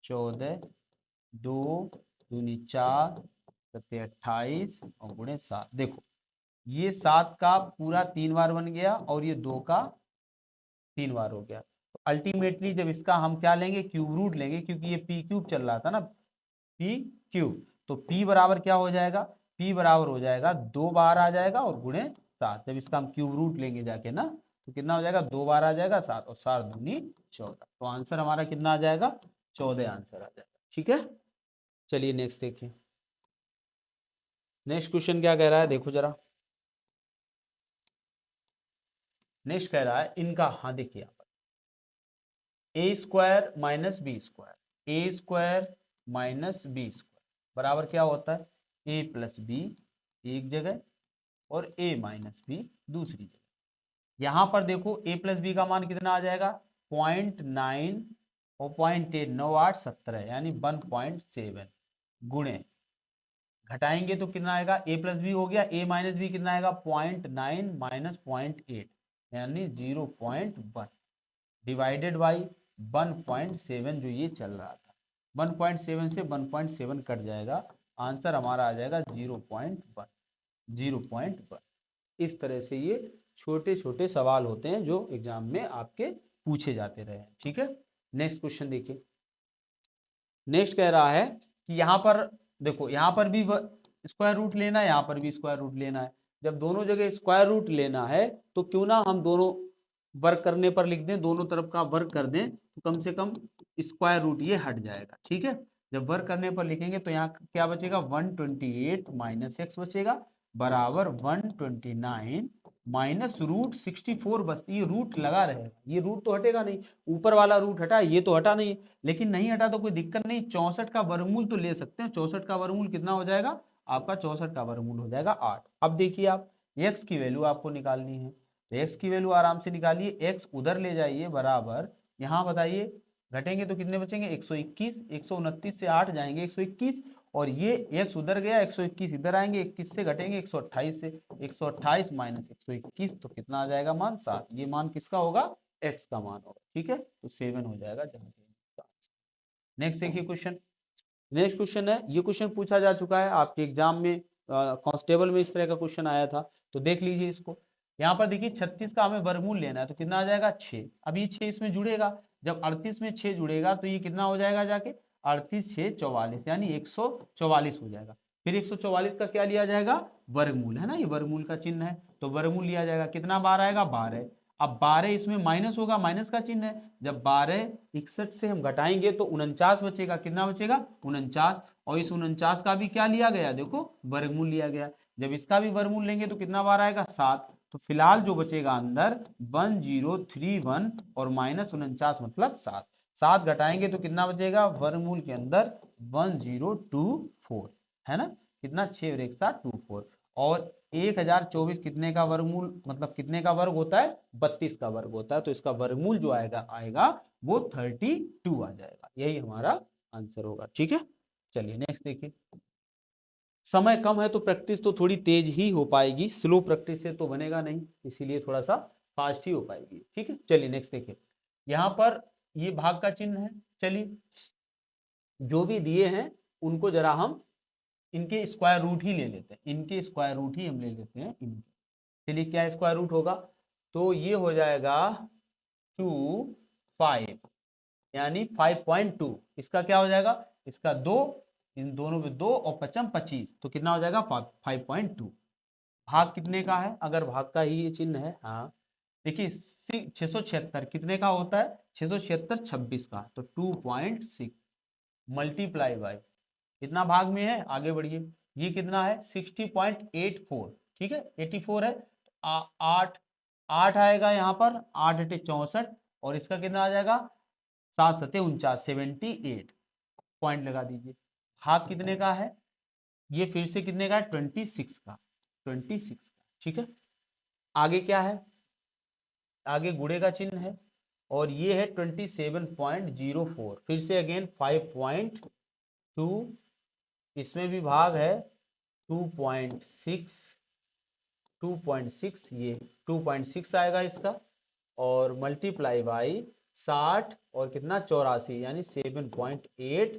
14 2 दूनी 4 सत्ते 28 और गुणे 7, देखो ये 7 का पूरा 3 बार बन गया और ये 2 का 3 बार हो गया, तो अल्टीमेटली जब इसका हम क्या लेंगे क्यूब रूट लेंगे, क्योंकि ये पी क्यूब चल रहा था ना, पी क्यूब, तो पी बराबर क्या हो जाएगा, पी बराबर हो जाएगा 2 बार आ जाएगा और गुणे 7, जब इसका हम क्यूब रूट लेंगे जाके ना, तो कितना हो जाएगा 2 बार आ जाएगा 7 और 7 दूनी 14, तो आंसर हमारा कितना आ जाएगा 14 आंसर आ जाएगा। ठीक है, चलिए नेक्स्ट देखिए, नेक्स्ट क्वेश्चन क्या कह रहा है देखो जरा, नेक्स्ट कह रहा है इनका, हाँ देखिए यहाँ पर ए स्क्वायर माइनस बी स्क्वायर, ए स्क्वायर माइनस बी स्क्वायर बराबर क्या होता है ए प्लस बी एक जगह और ए माइनस बी दूसरी जगह। यहां पर देखो ए प्लस बी का मान कितना आ जाएगा 0.9 और 0.8 9 8 17 यानी 1.7 गुणे, घटाएंगे तो कितना आएगा ए प्लस बी हो गया, ए माइनस बी कितना आएगा 0.9 माइनस 0.8 यानी 0.1 डिवाइडेड बाई 1.7 जो ये चल रहा था, 1.7 से 1.7 कट जाएगा, आंसर हमारा आ जाएगा 0.1, 0.1। इस तरह से ये छोटे छोटे सवाल होते हैं जो एग्जाम में आपके पूछे जाते रहे। ठीक है, नेक्स्ट क्वेश्चन देखिए, नेक्स्ट कह रहा है कि यहाँ पर देखो, यहाँ पर भी स्क्वायर रूट लेना है, यहाँ पर भी स्क्वायर रूट लेना है, जब दोनों जगह स्क्वायर रूट लेना है तो क्यों ना हम दोनों वर्क करने पर लिख दें, दोनों तरफ का वर्क कर दें तो कम से कम स्क्वायर रूट ये हट जाएगा। ठीक है, जब वर्क करने पर लिखेंगे तो यहाँ क्या बचेगा 128 माइनस एक्स बचेगा बराबर 129 माइनस रूट 64 बचती, ये रूट लगा रहेगा, ये रूट तो हटेगा नहीं, ऊपर वाला रूट हटा, ये तो हटा नहीं, लेकिन नहीं हटा तो कोई दिक्कत नहीं, 64 का वर्गमूल तो ले सकते हैं, 64 का वर्गमूल कितना हो जाएगा आपका, 64 का वर्गमूल हो जाएगा 8। अब देखिए आप x की वैल्यू आपको निकालनी है, तो x की वैल्यू आराम से निकालिए, x उधर ले जाइए बराबर, यहाँ बताइए घटेंगे तो कितने बचेंगे 121, 129 से 8 जाएंगे 121 और ये x उधर गया 121 इधर आएंगे, 21 से घटेंगे 128 से, 128 माइनस 121 तो कितना आ जाएगा मान 7, ये मान किसका होगा x का मान होगा। ठीक है, तो 7 हो जाएगा जहाँ। नेक्स्ट देखिए क्वेश्चन, नेक्स्ट क्वेश्चन है, ये क्वेश्चन पूछा जा चुका है आपके एग्जाम में, कांस्टेबल में इस तरह का क्वेश्चन आया था, तो देख लीजिए इसको। यहाँ पर देखिए 36 का हमें वर्गमूल लेना है तो कितना आ जाएगा 6, अब ये 6 इसमें जुड़ेगा, जब 38 में 6 जुड़ेगा तो ये कितना हो जाएगा जाके 38 6 44 यानी 144 हो जाएगा, फिर 144 का क्या लिया जाएगा वर्गमूल, है ना, ये वर्गमूल का चिन्ह है तो वर्गमूल लिया जाएगा, कितना बार आएगा 12, अब 12 इसमें माइनस होगा, माइनस का चिन्ह है, जब 12 61 से हम घटाएंगे तो 49 बचेगा, कितना बचेगा 49, और इस 49 का भी क्या लिया गया देखो वर्गमूल लिया गया, जब इसका भी वर्गमूल लेंगे तो कितना बार आएगा 7, तो फिलहाल जो बचेगा अंदर 1031 और माइनस 49 मतलब 7, 7 घटाएंगे तो कितना बचेगा वर्गमूल के अंदर 1024, है ना, कितना 6 और 1 7 24, और 1024 कितने का वर्गमूल, मतलब कितने का वर्ग होता है, 32 का वर्ग होता है, तो इसका वर्गमूल जो आएगा आएगा वो 32 आ जाएगा। यही हमारा आंसर होगा। ठीक है, चलिए नेक्स्ट देखिए। समय कम है तो प्रैक्टिस तो थोड़ी तेज ही हो पाएगी, स्लो प्रैक्टिस से तो बनेगा नहीं, इसीलिए थोड़ा सा फास्ट ही हो पाएगी। ठीक है, चलिए नेक्स्ट देखिए। यहाँ पर ये भाग का चिन्ह है। चलिए जो भी दिए हैं उनको जरा हम इनके स्क्वायर रूट ही ले लेते हैं, इनके स्क्वायर रूट ही हम ले लेते हैं इनके। चलिए क्या स्क्वायर रूट होगा, तो ये हो जाएगा 2 5, यानी 5.2। इसका क्या हो जाएगा, इसका 2, इन दोनों में 2 और 5 25, तो कितना हो जाएगा 5.2। भाग कितने का है, अगर भाग का ही ये चिन्ह है, हाँ देखिए 676 कितने का होता है, 676 26 का, तो 2.6 मल्टीप्लाई बाय कितना भाग में है, आगे बढ़िए, ये कितना है 60.84, ठीक है 84 है, 8 8 आएगा यहाँ पर, 8 8 64, और इसका कितना आ जाएगा 7 7 49 78, पॉइंट लगा दीजिए। भाग कितने का है, ये फिर से कितने का है 26 का, 26 का। ठीक है, आगे क्या है, आगे गुणे का चिन्ह है, और ये है 27.04, फिर से अगेन 5.2, इसमें भी भाग है 2.6, 2.6, ये 2.6 आएगा इसका, और मल्टीप्लाई बाई 60 और कितना 84, यानी 7.8,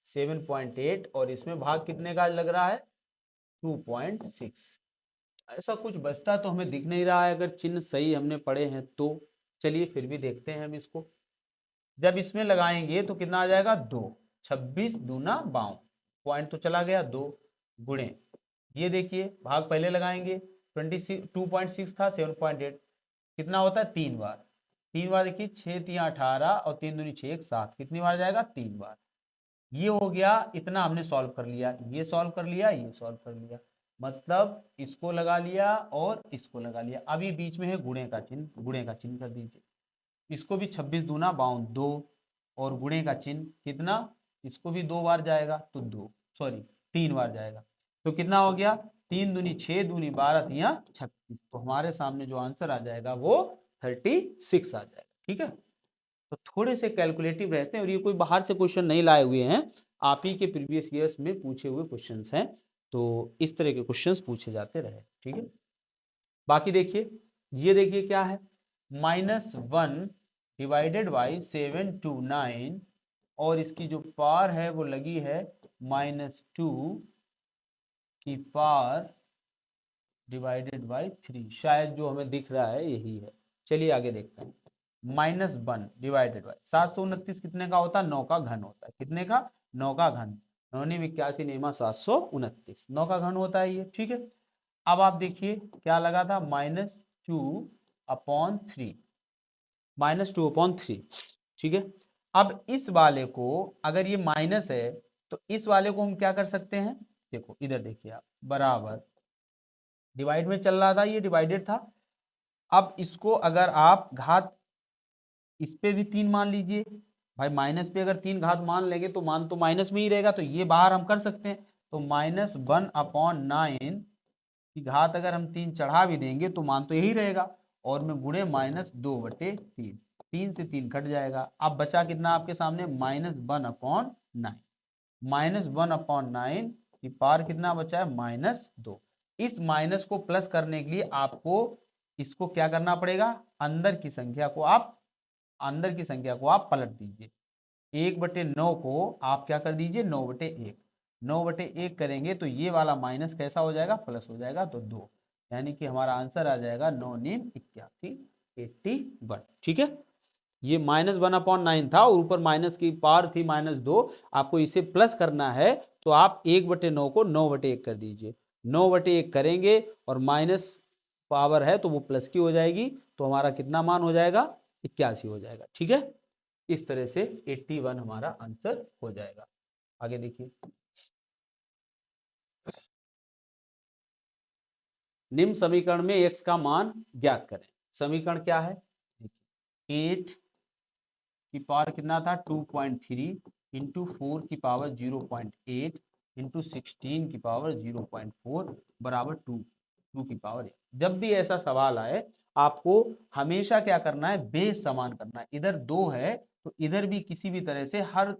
7.8, और इसमें भाग कितने का लग रहा है 2.6। ऐसा कुछ बचता तो हमें दिख नहीं रहा है, अगर चिन्ह सही हमने पढ़े हैं तो। चलिए फिर भी देखते हैं हम इसको, जब इसमें लगाएंगे तो कितना आ जाएगा 2, 26 दूना 52, पॉइंट तो चला गया 2, गुणे ये देखिए भाग पहले लगाएंगे, 2.6 था 7.8, कितना होता है 3 बार, 3 बार देखिए 6 3 18 और 3 दूनी 6 1 7, कितनी बार जाएगा 3 बार। ये हो गया, इतना हमने सॉल्व कर लिया, ये सॉल्व कर लिया, ये सॉल्व कर लिया, मतलब इसको लगा लिया और इसको लगा लिया। अब ये बीच में है गुणे का चिन्ह, गुणे का चिन्ह कर दीजिए, इसको भी 26 दूना 52 2, और गुणे का चिन्ह कितना, इसको भी 2 बार जाएगा तो 2, सॉरी 3 बार जाएगा, तो कितना हो गया 3 दूनी 6 दूनी 12 या 36, तो हमारे सामने जो आंसर आ जाएगा वो 36 आ जाएगा। ठीक है, तो थोड़े से कैलकुलेटिव रहते हैं, और ये कोई बाहर से क्वेश्चन नहीं लाए हुए हैं, आप ही के प्रीवियस ईयर्स में पूछे हुए क्वेश्चंस हैं, तो इस तरह के क्वेश्चंस पूछे जाते रहे। ठीक है, बाकी देखिए, ये देखिए क्या है, -1 डिवाइडेड बाई 729, और इसकी जो पावर है वो लगी है -2 की पावर डिवाइडेड बाई 3, शायद जो हमें दिख रहा है यही है। चलिए आगे देखते हैं, -1 डिवाइडेड बाई 729 कितने का होता है, 9 का घन होता है, कितने का 9 का घन, 9 नेमा 729, 9 का घन होता है ये। ठीक है, अब आप देखिए क्या लगा था -2/3, -2/3। ठीक है, अब इस वाले को, अगर ये माइनस है तो इस वाले को हम क्या कर सकते हैं, देखो इधर देखिए आप, बराबर डिवाइड में चल रहा था, ये डिवाइडेड था, अब इसको अगर आप घात इस पे भी 3 मान लीजिए, भाई माइनस पे अगर 3 घात मान लेंगे तो मान तो माइनस में ही रहेगा, तो ये बाहर हम कर सकते हैं, तो -1/9 की घात अगर हम 3 चढ़ा भी देंगे तो मान तो यही रहेगा, और में गुणे -2/3, 3 से 3 कट जाएगा, अब बचा कितना आपके सामने -1/9, -1/9 की पावर कितना बचा है -2। इस माइनस को प्लस करने के लिए आपको इसको क्या करना पड़ेगा, अंदर की संख्या को आप पलट दीजिए, 1/9 को आप क्या कर दीजिए 9/1, 9/1 करेंगे तो ये वाला माइनस कैसा हो जाएगा, प्लस हो जाएगा, तो 2, यानी कि हमारा आंसर आ जाएगा 9×9 = 81। ठीक है, ये -1/9 था और ऊपर माइनस की पावर थी -2, आपको इसे प्लस करना है तो आप 1/9 को 9/1 कर दीजिए, 9/1 करेंगे और माइनस पावर है तो वो प्लस की हो जाएगी, तो हमारा कितना मान हो जाएगा 81 हो जाएगा। ठीक है, इस तरह से 81 हमारा आंसर हो जाएगा। आगे देखिए, निम्न समीकरण में x का मान ज्ञात करें। समीकरण क्या है, 8 की पावर कितना था 2.3 इंटू 4 की पावर 0.8 इंटू 16 की पावर 0.4 बराबर 2 की पावर 8। जब भी ऐसा सवाल आए आपको हमेशा क्या करना है, बेस समान करना है। इधर 2 है तो इधर भी किसी भी तरह से हर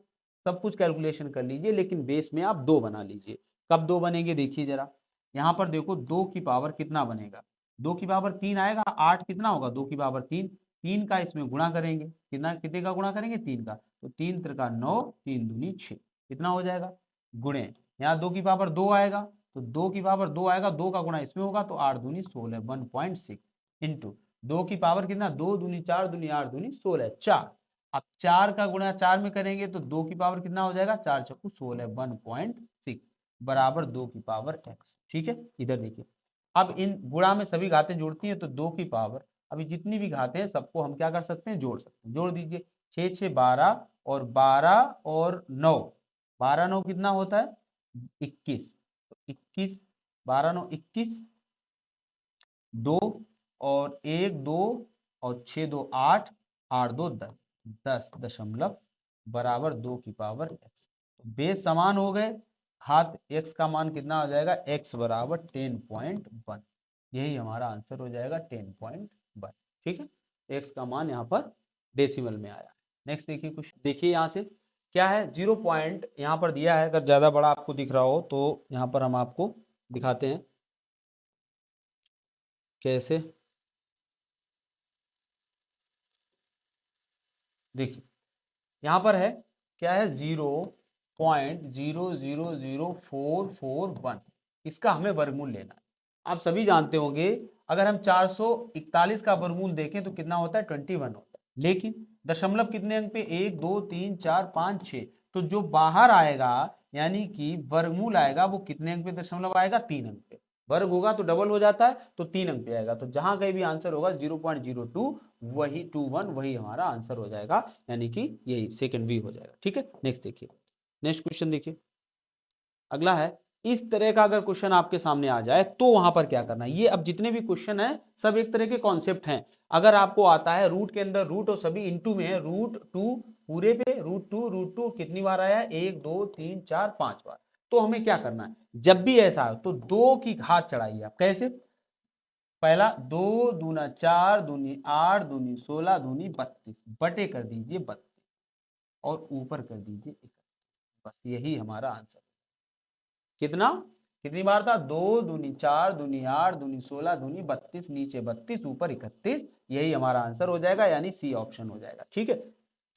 सब कुछ कैलकुलेशन कर लीजिए, लेकिन बेस में आप 2 बना लीजिए। कब 2 बनेंगे देखिए जरा, यहाँ पर देखो 2 की पावर कितना बनेगा, 2 की पावर 3 आएगा, 8 कितना होगा 2 की पावर 3, 3 का इसमें गुणा करेंगे, कितना कितने का गुणा करेंगे 3 का, तो 3 त्रिका 9, 3 दूनी 6, कितना हो जाएगा गुणे, यहाँ 2 की पावर 2 आएगा तो 2 की पावर 2 आएगा, 2 का गुणा इसमें होगा तो 8 दूनी 16, 1.6 इंटू 2 की पावर कितना 2 दूनी 4 दूनी 8 दूनी 16 4। अब 4 का गुणा 4 में करेंगे तो 2 की पावर कितना हो जाएगा 4 चक्कू 16, 1.6 बराबर 2 की पावर x। ठीक है, इधर देखिए अब इन गुणा में सभी घातें जुड़ती हैं तो 2 की पावर, अभी जितनी भी घातें हैं सबको हम क्या कर सकते हैं जोड़ सकते हैं, जोड़ दीजिए 6 6 12 और 12 और 9, 12 9 कितना होता है 21, तो 21 12 9 21, 2 और 1 2 और 6 2 8, 8 2 10, 10 बराबर 2 की पावर x। बेस समान हो गए, हाथ x का मान कितना हो जाएगा x बराबर 10.1, यही हमारा आंसर हो जाएगा 10.1। ठीक है, x का मान यहाँ पर डेसिमल में आया। नेक्स्ट देखिए कुछ, देखिए यहाँ से क्या है 0 पॉइंट यहाँ पर दिया है, अगर ज्यादा बड़ा आपको दिख रहा हो तो यहाँ पर हम आपको दिखाते हैं कैसे। देखिए यहाँ पर है क्या है 0.000441, इसका हमें वर्गमूल लेना है। आप सभी जानते होंगे अगर हम 441 का वर्गमूल देखें तो कितना होता है 21 होता है, लेकिन दशमलव कितने अंक पे 1 2 3 4 5 6, तो जो बाहर आएगा यानी कि वर्गमूल आएगा वो कितने अंक पे दशमलव आएगा 3 अंक पे, वर्ग होगा तो डबल हो जाता है तो 3 अंक पे आएगा, तो जहां कहीं भी आंसर होगा 0.02 वही 21 वही हमारा आंसर हो जाएगा, यानी कि यही सेकंड वी हो जाएगा। ठीक है, नेक्स्ट देखिए, नेक्स्ट क्वेश्चन देखिए, अगला है इस तरह का अगर क्वेश्चन आपके सामने आ जाए तो वहां पर क्या करना है। ये अब जितने भी क्वेश्चन है सब एक तरह के कॉन्सेप्ट हैं। अगर आपको आता है रूट के अंदर रूट और सभी इनटू में है, रूट टू पूरे पे रूट टू कितनी बार आया है 1 2 3 4 5 बार, तो हमें क्या करना है जब भी ऐसा हो तो 2 की घात चढ़ाइए आप। कैसे, पहला 2 दूना 4 दूनी 8 दूनी 16 दूनी 32 बटे कर दीजिए 32 और ऊपर कर दीजिए 31, बस यही हमारा आंसर। कितना कितनी बार था 2 दूनी 4 दूनी 8 दूनी 16 दूनी 32, नीचे 32 ऊपर 31, यही हमारा आंसर हो जाएगा, यानी सी ऑप्शन हो जाएगा। ठीक है,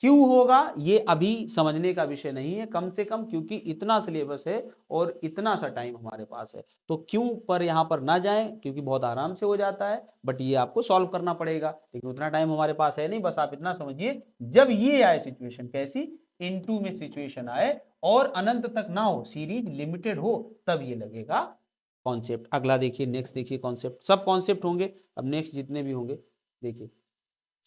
क्यों होगा ये अभी समझने का विषय नहीं है, कम से कम क्योंकि इतना सिलेबस है और इतना सा टाइम हमारे पास है, तो क्यों पर यहाँ पर ना जाएं क्योंकि बहुत आराम से हो जाता है, बट ये आपको सॉल्व करना पड़ेगा, लेकिन उतना टाइम हमारे पास है नहीं। बस आप इतना समझिए जब ये आए सिचुएशन, कैसी इनटू में सिचुएशन आए और अनंत तक ना हो, सीरीज लिमिटेड हो, तब ये लगेगा कॉन्सेप्ट। अगला देखिए, नेक्स्ट देखिए, कॉन्सेप्ट सब कॉन्सेप्ट होंगे, अब नेक्स्ट जितने भी होंगे देखिए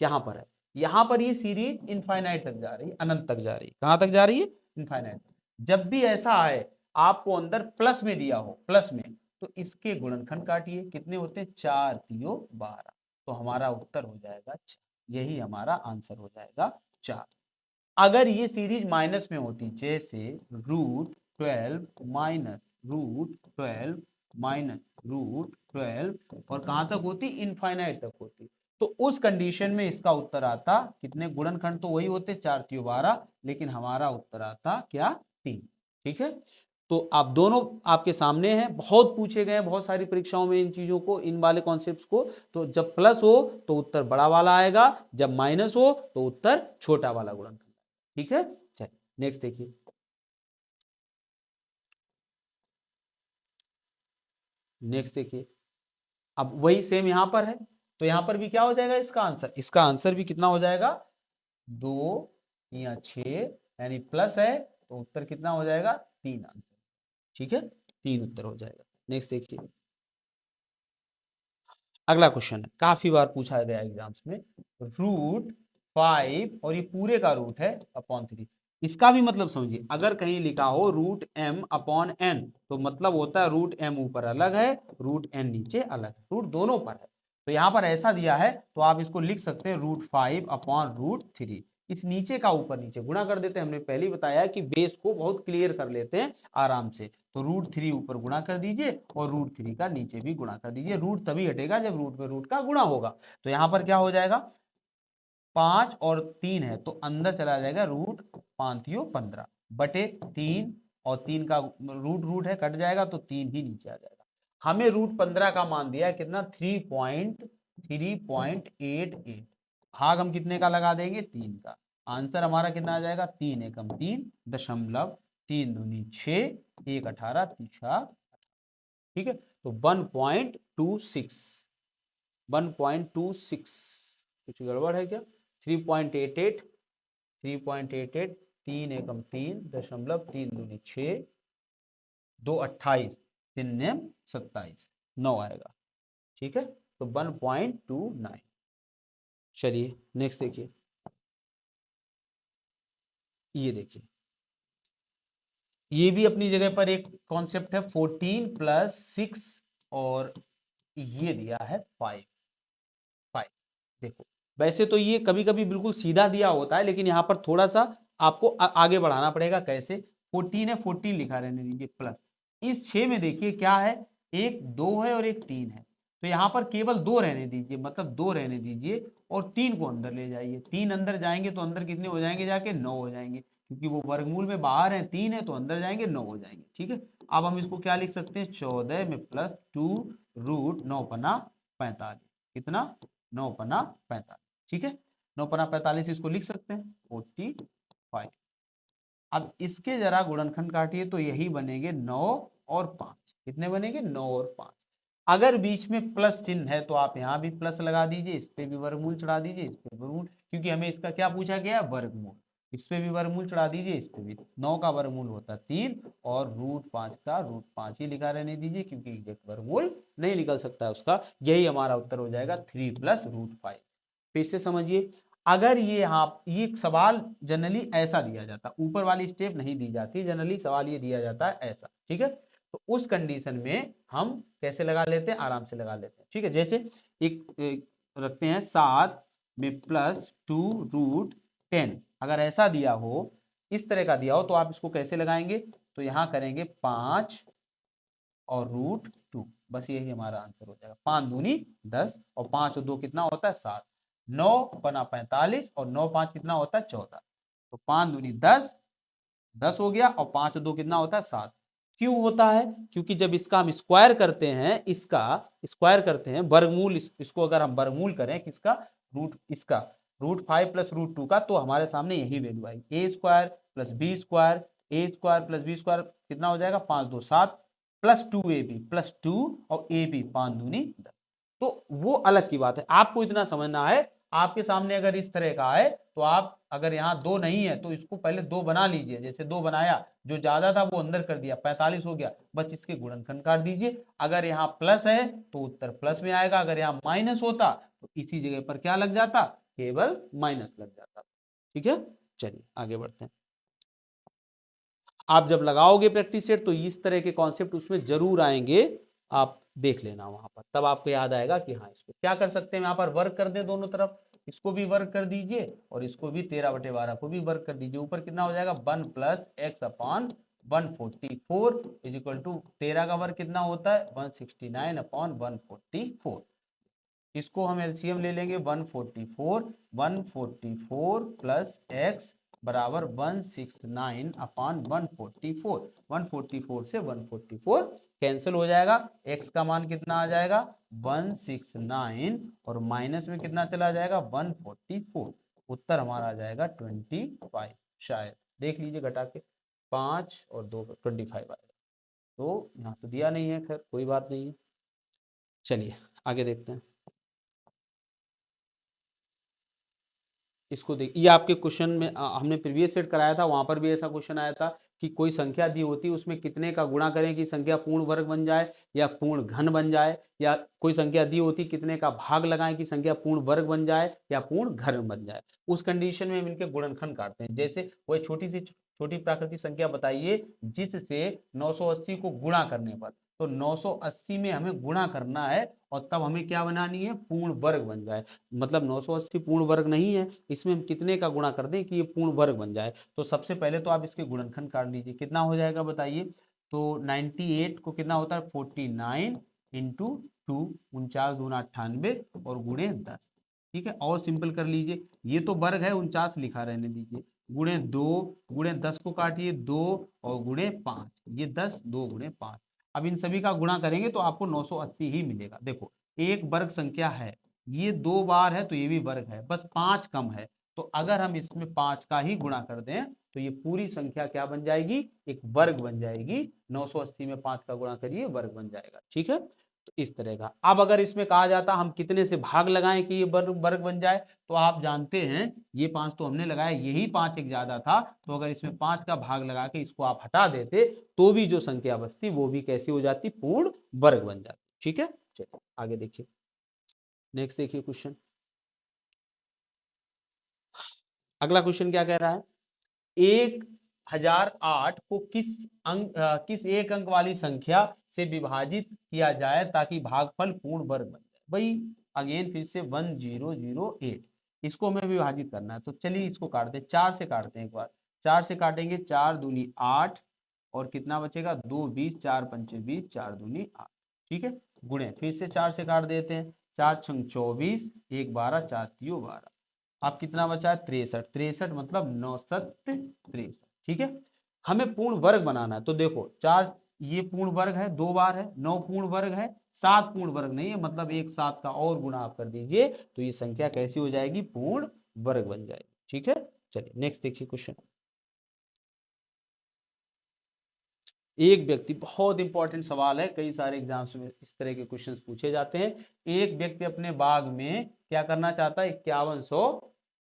यहां पर है, यहां पर ये सीरीज इनफाइनाइट तक जा रही है, अनंत तक जा रही है, कहां तक जा रही है इनफाइनाइट। जब भी ऐसा आए आपको अंदर प्लस में दिया हो, प्लस में, तो इसके गुणनखंड काटिए, कितने होते हैं 4 3 12, तो हमारा उत्तर हो जाएगा 4, यही हमारा आंसर हो जाएगा 4। अगर ये सीरीज माइनस में होती, जैसे √12 माइनस √12 माइनस √12 और कहां तक होती इनफाइनाइट तक होती, तो उस कंडीशन में इसका उत्तर आता कितने, गुणनखंड तो वही होते 4 3 12, लेकिन हमारा उत्तर आता क्या 3। ठीक है, तो आप दोनों आपके सामने हैं, बहुत पूछे गए हैं बहुत सारी परीक्षाओं में इन चीजों को, इन वाले कॉन्सेप्ट्स को, तो जब प्लस हो तो उत्तर बड़ा वाला आएगा, जब माइनस हो तो उत्तर छोटा वाला गुणनखंड। ठीक है, चलिए नेक्स्ट देखिए, नेक्स्ट देखिए, अब वही सेम यहां पर है, तो यहां पर भी क्या हो जाएगा इसका आंसर भी कितना हो जाएगा 2 या 6, यानी प्लस है तो उत्तर कितना हो जाएगा 3 आंसर। ठीक है, 3 उत्तर हो जाएगा। नेक्स्ट देखिए, अगला क्वेश्चन है काफी बार पूछा गया एग्जाम्स में, √5 और ये पूरे का रूट है अपॉन 3, इसका भी मतलब समझिए, अगर कहीं लिखा हो √m/n तो मतलब होता है √m ऊपर अलग है √n नीचे अलग है, रूट दोनों पर है, तो यहां पर ऐसा दिया है तो आप इसको लिख सकते हैं √5/√3, इस नीचे का ऊपर नीचे गुणा कर देते हैं। हमने पहले ही बताया कि बेस को बहुत क्लियर कर लेते हैं आराम से। तो √3 ऊपर गुणा कर दीजिए और √3 का नीचे भी गुणा कर दीजिए। रूट तभी हटेगा जब रूट में रूट का गुणा होगा। तो यहाँ पर क्या हो जाएगा, 5 और 3 है तो अंदर चला जाएगा √5 बटे 3, और 3 का रूट रूट है कट जाएगा तो 3 ही नीचे आ जाएगा। हमें √15 का मान दिया है कितना, 3.88। भाग हम कितने का लगा देंगे, 3 का। आंसर हमारा कितना आ जाएगा, 3 एकम 3 दशमलव 3 दूनी 6, 1 18 3 ठीक है। तो 1.26 कुछ गड़बड़ है क्या, 3.88 3 एकम 3 दशमलव 3 दूनी 6, 2 28 3 ने 27 9 आएगा। ठीक है, तो 1.29। चलिए नेक्स्ट देखिए, ये देखिए, ये भी अपनी जगह पर एक कॉन्सेप्ट है। 14 + 6 और ये दिया है 5। देखो वैसे तो ये कभी कभी बिल्कुल सीधा दिया होता है, लेकिन यहाँ पर थोड़ा सा आपको आगे बढ़ाना पड़ेगा। कैसे, 14 है, 14 लिखा रहने दीजिए, प्लस इस 6 में देखिए क्या है, एक 2 है और एक 3 है। तो यहाँ पर केवल 2 रहने दीजिए, मतलब 2 रहने दीजिए और 3 को अंदर ले जाइए। 3 अंदर जाएंगे तो अंदर कितने हो जाएंगे, जाके 9 हो जाएंगे, क्योंकि वो वर्गमूल में बाहर है, 3 है तो अंदर जाएंगे 9 हो जाएंगे। ठीक है, अब हम इसको क्या लिख सकते हैं, 14 में +2 √9 पना 45। कितना, 9 पना 45। ठीक है, 9 पना 45 इसको लिख सकते हैं 45। अब इसके जरा गुणनखंड काटिए तो यही बनेंगे 9 और 5। कितने बनेंगे, 9 और 5। अगर बीच में प्लस चिन्ह है तो आप यहाँ भी प्लस लगा दीजिए, इस पे भी वर्गमूल चढ़ा दीजिए, इस पे वर्गमूल, क्योंकि हमें इसका क्या पूछा गया है, वर्गमूल। इस पे भी वर्गमूल चढ़ा दीजिए, इस पे भी। 9 का वर्गमूल होता है 3 और √5 का √5 ही लिखा रहने दीजिए, क्योंकि एग्जैक्ट वर्गमूल नहीं निकल सकता है उसका। यही हमारा उत्तर हो जाएगा 3 + √5। फिर से समझिए, अगर ये सवाल जनरली ऐसा दिया जाता, ऊपर वाली स्टेप नहीं दी जाती, जनरली सवाल ये दिया जाता है ऐसा। ठीक है, तो उस कंडीशन में हम कैसे लगा लेते हैं, आराम से लगा लेते हैं। ठीक है, जैसे एक रखते हैं 7 में +2 √10। अगर ऐसा दिया हो, इस तरह का दिया हो, तो आप इसको कैसे लगाएंगे, तो यहां करेंगे 5 और √2, बस यही हमारा आंसर हो जाएगा। 5 दूनी 10 और 5 और 2 कितना होता है, 7। 9 पना 45 और 9 5 कितना होता है, 14। तो 5 दूनी 10, 10 हो गया, और 5 और 2 कितना होता है, 7। क्यों होता है, क्योंकि जब इसका हम स्क्वायर करते हैं, इसका स्क्वायर करते हैं, वर्गमूल, इसको अगर हम वर्गमूल करें किसका, इसका √5 + √2 का, तो हमारे सामने यही वैल्यू आएगी। a² + b² a² + b² कितना हो जाएगा, 5 2 7 +2ab +2 और ab 5 दूनी 10। तो वो अलग की बात है, आपको इतना समझना है। आपके सामने अगर इस तरह का है तो आप, अगर यहाँ 2 नहीं है तो इसको पहले 2 बना लीजिए। जैसे 2 बनाया, जो ज्यादा था वो अंदर कर दिया, 45 हो गया, बस इसके गुणनखंड काट दीजिए। अगर यहाँ प्लस है तो उत्तर प्लस में आएगा, अगर यहाँ माइनस होता तो इसी जगह पर क्या लग जाता, केवल माइनस लग जाता। ठीक है, चलिए आगे बढ़ते हैं। आप जब लगाओगे प्रैक्टिस सेट तो इस तरह के कॉन्सेप्ट उसमें जरूर आएंगे, आप देख लेना वहां पर, तब आपको याद आएगा कि हाँ इसको क्या कर सकते हैं। यहाँ पर वर्क कर दे दोनों तरफ, इसको भी वर्क कर दीजिए और इसको भी 13/12 को भी वर्क कर दीजिए। ऊपर कितना हो जाएगा, 1 + x/144 = 13 का वर्ग कितना होता है, 169/144। इसको हम एलसीएम ले लेंगे, 144 + x बराबर 169/144। 144 से 144 कैंसिल हो जाएगा, x का मान कितना आ जाएगा, 169, और माइनस में कितना चला जाएगा, 144। उत्तर हमारा आ जाएगा 25। शायद देख लीजिए घटा के, 5 और 2 25 आएगा। तो यहाँ तो दिया नहीं है, खैर कोई बात नहीं है। चलिए आगे देखते हैं। इसको देख, ये आपके क्वेश्चन में हमने प्रीवियस सेट कराया था, वहां पर भी ऐसा क्वेश्चन आया था कि कोई संख्या दी होती है, उसमें कितने का गुणा करें कि संख्या पूर्ण वर्ग बन जाए या पूर्ण घन बन जाए, या कोई संख्या दी होती कितने का भाग लगाएं कि संख्या पूर्ण वर्ग बन जाए या पूर्ण घन बन जाए। उस कंडीशन में हम इनके गुणनखंड काटते हैं। जैसे वही छोटी प्राकृतिक संख्या बताइए जिससे 980 को गुणा करने पर, तो 980 में हमें गुणा करना है और तब हमें क्या बनानी है, पूर्ण वर्ग बन जाए। मतलब 980 पूर्ण वर्ग नहीं है, इसमें हम कितने का गुणा कर दें कि ये पूर्ण वर्ग बन जाए। तो सबसे पहले तो आप इसके गुणनखंड काट लीजिए, कितना हो जाएगा बताइए। तो 98 को कितना होता है 49 इंटू 2, 49 दूना 98 और गुणे 10। ठीक है, और सिंपल कर लीजिए, ये तो वर्ग है 49 लिखा रहने दीजिए, गुणे 2, गुणे 10 को काटिए 2 और गुणे 5, ये 10, 2 गुणे 5। अब इन सभी का गुणा करेंगे तो आपको 980 ही मिलेगा। देखो एक वर्ग संख्या है, ये 2 बार है तो ये भी वर्ग है, बस 5 कम है। तो अगर हम इसमें 5 का ही गुणा कर दें तो ये पूरी संख्या क्या बन जाएगी, एक वर्ग बन जाएगी। 980 में 5 का गुणा करिए, वर्ग बन जाएगा। ठीक है, तो इस तरह का। अब अगर इसमें कहा जाता हम कितने से भाग लगाएं कि ये वर्ग बन जाए, तो आप जानते हैं ये 5 तो हमने लगाया, यही 5 एक ज्यादा था, तो अगर इसमें 5 का भाग लगा के इसको आप हटा देते तो भी जो संख्या बचती वो भी कैसी हो जाती, पूर्ण वर्ग बन जाती। ठीक है, चलिए आगे देखिए, नेक्स्ट देखिए क्वेश्चन। अगला क्वेश्चन क्या कह रहा है, 1008 को किस एक अंक वाली संख्या से विभाजित किया जाए ताकि भागफल पूर्ण वर्ग बन जाए। भाई अगेन फिर से 1008, इसको हमें विभाजित करना है। तो चलिए इसको काटते हैं, 4 से काटते हैं एक बार। 4 से काटेंगे, 4 दूनी 8 और कितना बचेगा 2 20, 4 पंचे 20, 4 दूनी 8। ठीक है, गुणे फिर से 4 से काट देते हैं, 4 छंग 24, 1 12, 4 तियो 12। अब कितना बचा है 63, 63 मतलब 963। ठीक है, हमें पूर्ण वर्ग बनाना है। तो देखो 4 ये पूर्ण वर्ग है, 2 बार है, 9 पूर्ण वर्ग है, 7 पूर्ण वर्ग नहीं है, मतलब एक 7 का और गुणा आप कर दीजिए तो ये संख्या कैसी हो जाएगी, पूर्ण वर्ग बन जाएगी। ठीक है, चलिए नेक्स्ट देखिए क्वेश्चन। एक व्यक्ति, बहुत इंपॉर्टेंट सवाल है, कई सारे एग्जाम्स में इस तरह के क्वेश्चंस पूछे जाते हैं। एक व्यक्ति अपने बाग में क्या करना चाहता है,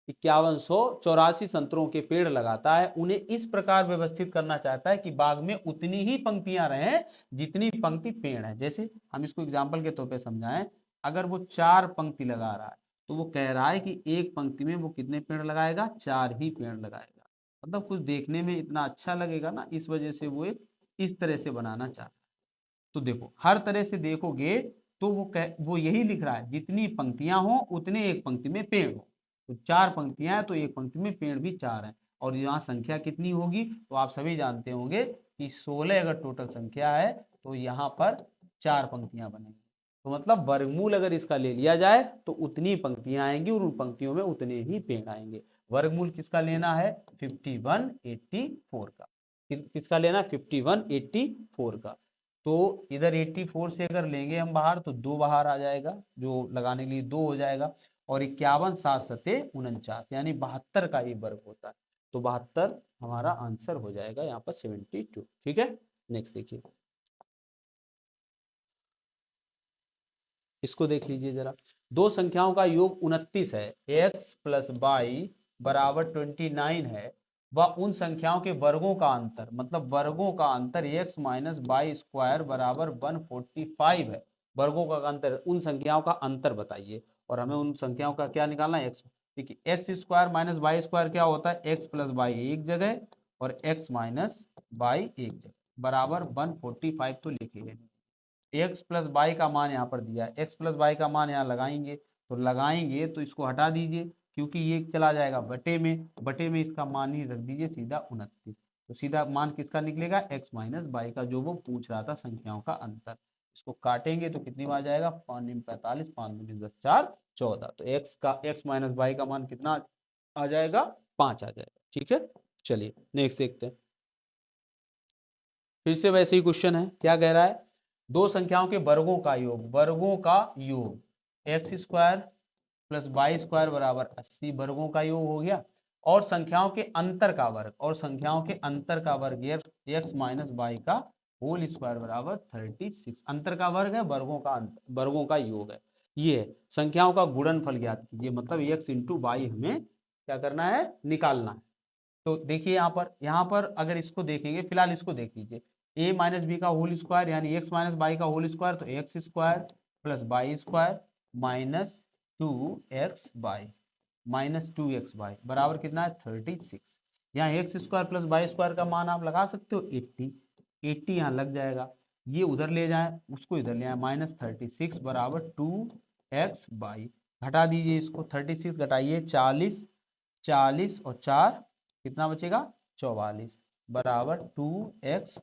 5184 संतरों के पेड़ लगाता है। उन्हें इस प्रकार व्यवस्थित करना चाहता है कि बाग में उतनी ही पंक्तियां रहें जितनी पंक्ति पेड़ है। जैसे हम इसको एग्जाम्पल के तौर पे समझाएं, अगर वो 4 पंक्ति लगा रहा है तो वो कह रहा है कि एक पंक्ति में वो कितने पेड़ लगाएगा, 4 ही पेड़ लगाएगा। मतलब कुछ देखने में इतना अच्छा लगेगा ना, इस वजह से वो एक इस तरह से बनाना चाहता है। तो देखो हर तरह से देखोगे तो वो यही लिख रहा है, जितनी पंक्तियां हो उतने एक पंक्ति में पेड़ हो। तो 4 पंक्तियां हैं तो एक पंक्ति में पेड़ भी 4 हैं। और यहाँ संख्या कितनी होगी, तो आप सभी जानते होंगे कि 16 अगर टोटल संख्या है तो यहाँ पर 4 पंक्तियां बनेंगी। तो मतलब वर्गमूल अगर इसका ले लिया जाए तो उतनी पंक्तियां आएंगी और उन पंक्तियों में उतने ही पेड़ आएंगे। वर्गमूल किसका लेना है, 5184 का। किसका लेना, 5184 का। तो इधर 84 से अगर लेंगे हम बाहर तो 2 बाहर आ जाएगा, जो लगाने के लिए 2 हो जाएगा। और 51 7 सते 49, यानी 72 का ये वर्ग होता है। तो 72 हमारा आंसर हो जाएगा यहाँ पर 72। ठीक है, नेक्स्ट देखिए, इसको देख लीजिए जरा। दो संख्याओं का योग 29 है, x प्लस वाई बराबर 29 है, व उन संख्याओं के वर्गों का अंतर, मतलब वर्गों का अंतर x माइनस वाई स्क्वायर बराबर 145 है। वर्गों का अंतर, उन संख्याओं का अंतर बताइए, और हमें उन संख्याओं का क्या निकालना है, x। देखिए X square minus Y square क्या होता है, x प्लस वाई एक जगह और x माइनस वाई एक जगह, बराबर 145 तो लिखेंगे। एक्स प्लस वाई का मान यहाँ पर दिया है, एक्स प्लस वाई का मान यहाँ लगाएंगे, तो लगाएंगे तो इसको हटा दीजिए क्योंकि ये चला जाएगा बटे में, बटे में इसका मान ही रख दीजिए सीधा 29। तो सीधा मान किसका निकलेगा, एक्स माइनस वाई का, जो वो पूछ रहा था संख्याओं का अंतर। इसको काटेंगे तो कितनी बार जाएगा, 5 45, 5 10 4 14। तो एक्स का, एक्स माइनस वाई का मान कितना आ जाएगा, 5 आ जाएगा। ठीक है, चलिए नेक्स्ट देखते हैं। फिर से वैसे ही क्वेश्चन है, क्या कह रहा है, दो संख्याओं के वर्गों का योग, वर्गों का योग X square plus Y square बराबर 80 वर्गों का योग हो गया, और संख्याओं के अंतर का वर्ग, और संख्याओं के अंतर का वर्ग एक्स माइनस वाई का होल स्क्वायर बराबर 36। अंतर का वर्ग है, वर्गों का वर्गों का योग है। ये है संख्याओं का गुणनफल ज्ञात कीजिए, मतलब एक्स इंटू वाई हमें क्या करना है, निकालना है। तो देखिए यहाँ पर अगर इसको देखेंगे, फिलहाल इसको देख लीजिए, ए माइनस बी का होल स्क्वायर यानी एक्स माइनस वाई का होल स्क्वायर, तो X square plus Y square minus 2xy minus 2xy बराबर कितना है 36। यहाँ X square plus Y square का मान आप लगा सकते हो 80, 80 यहाँ लग जाएगा। ये उधर ले जाए, उसको इधर ले आए, -36 बराबर 2x/। घटा दीजिए इसको, 36 घटाइए 40, 40 और 4 कितना बचेगा 44 बराबर 2x/।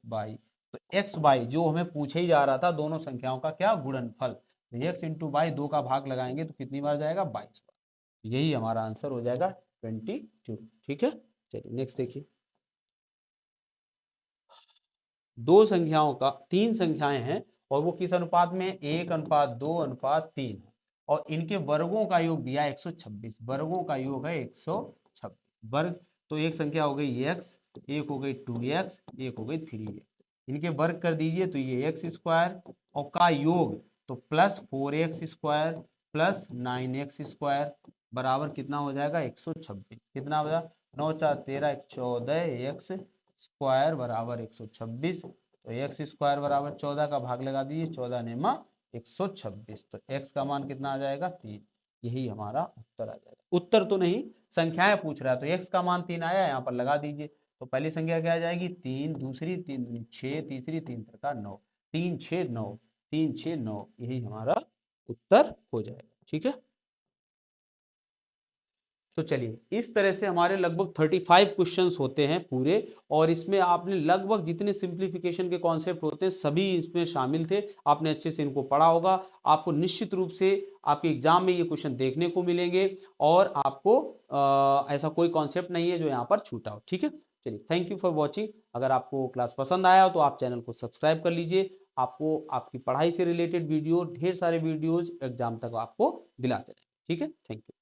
तो x/y जो हमें पूछे ही जा रहा था, दोनों संख्याओं का क्या गुणनफल, तो x इंटू वाई 2 का भाग लगाएंगे तो कितनी बार जाएगा 22 बार। यही हमारा आंसर हो जाएगा 22। ठीक है, चलिए नेक्स्ट देखिए। दो संख्याओं का, तीन संख्याएं हैं और वो किस अनुपात में, 1:2:3 है और इनके वर्गों का योग दिया 126, वर्गों का योग है 126 वर्ग। तो एक संख्या हो गई x, एक हो गई 2x, एक हो गई 3x। इनके वर्ग कर दीजिए तो ये x² और का योग तो +4x² +9x² बराबर कितना हो जाएगा 126। कितना हो जाएगा 9 4 13 14 x² बराबर 126। तो x² बराबर 14 का भाग लगा दीजिए, 14 नेमा 126। तो x का मान कितना आ जाएगा 3। यही हमारा उत्तर आ जाएगा। उत्तर तो नहीं, संख्याएं पूछ रहा है, तो x का मान 3 आया, यहाँ पर लगा दीजिए। तो पहली संख्या क्या आ जाएगी 3, दूसरी 3 दूनी 6, तीसरी 3 तिरका 9, 3 6 9, 3 6 9, यही हमारा उत्तर हो जाएगा। ठीक है, तो चलिए इस तरह से हमारे लगभग 35 क्वेश्चंस होते हैं पूरे, और इसमें आपने लगभग जितने सिंप्लीफिकेशन के कॉन्सेप्ट होते हैं सभी इसमें शामिल थे। आपने अच्छे से इनको पढ़ा होगा। आपको निश्चित रूप से आपके एग्जाम में ये क्वेश्चन देखने को मिलेंगे और आपको ऐसा कोई कॉन्सेप्ट नहीं है जो यहाँ पर छूटा हो। ठीक है, चलिए थैंक यू फॉर वॉचिंग। अगर आपको क्लास पसंद आया हो तो आप चैनल को सब्सक्राइब कर लीजिए। आपको आपकी पढ़ाई से रिलेटेड वीडियो, ढेर सारे वीडियोज एग्जाम तक आपको दिलाते रहें। ठीक है, थैंक यू।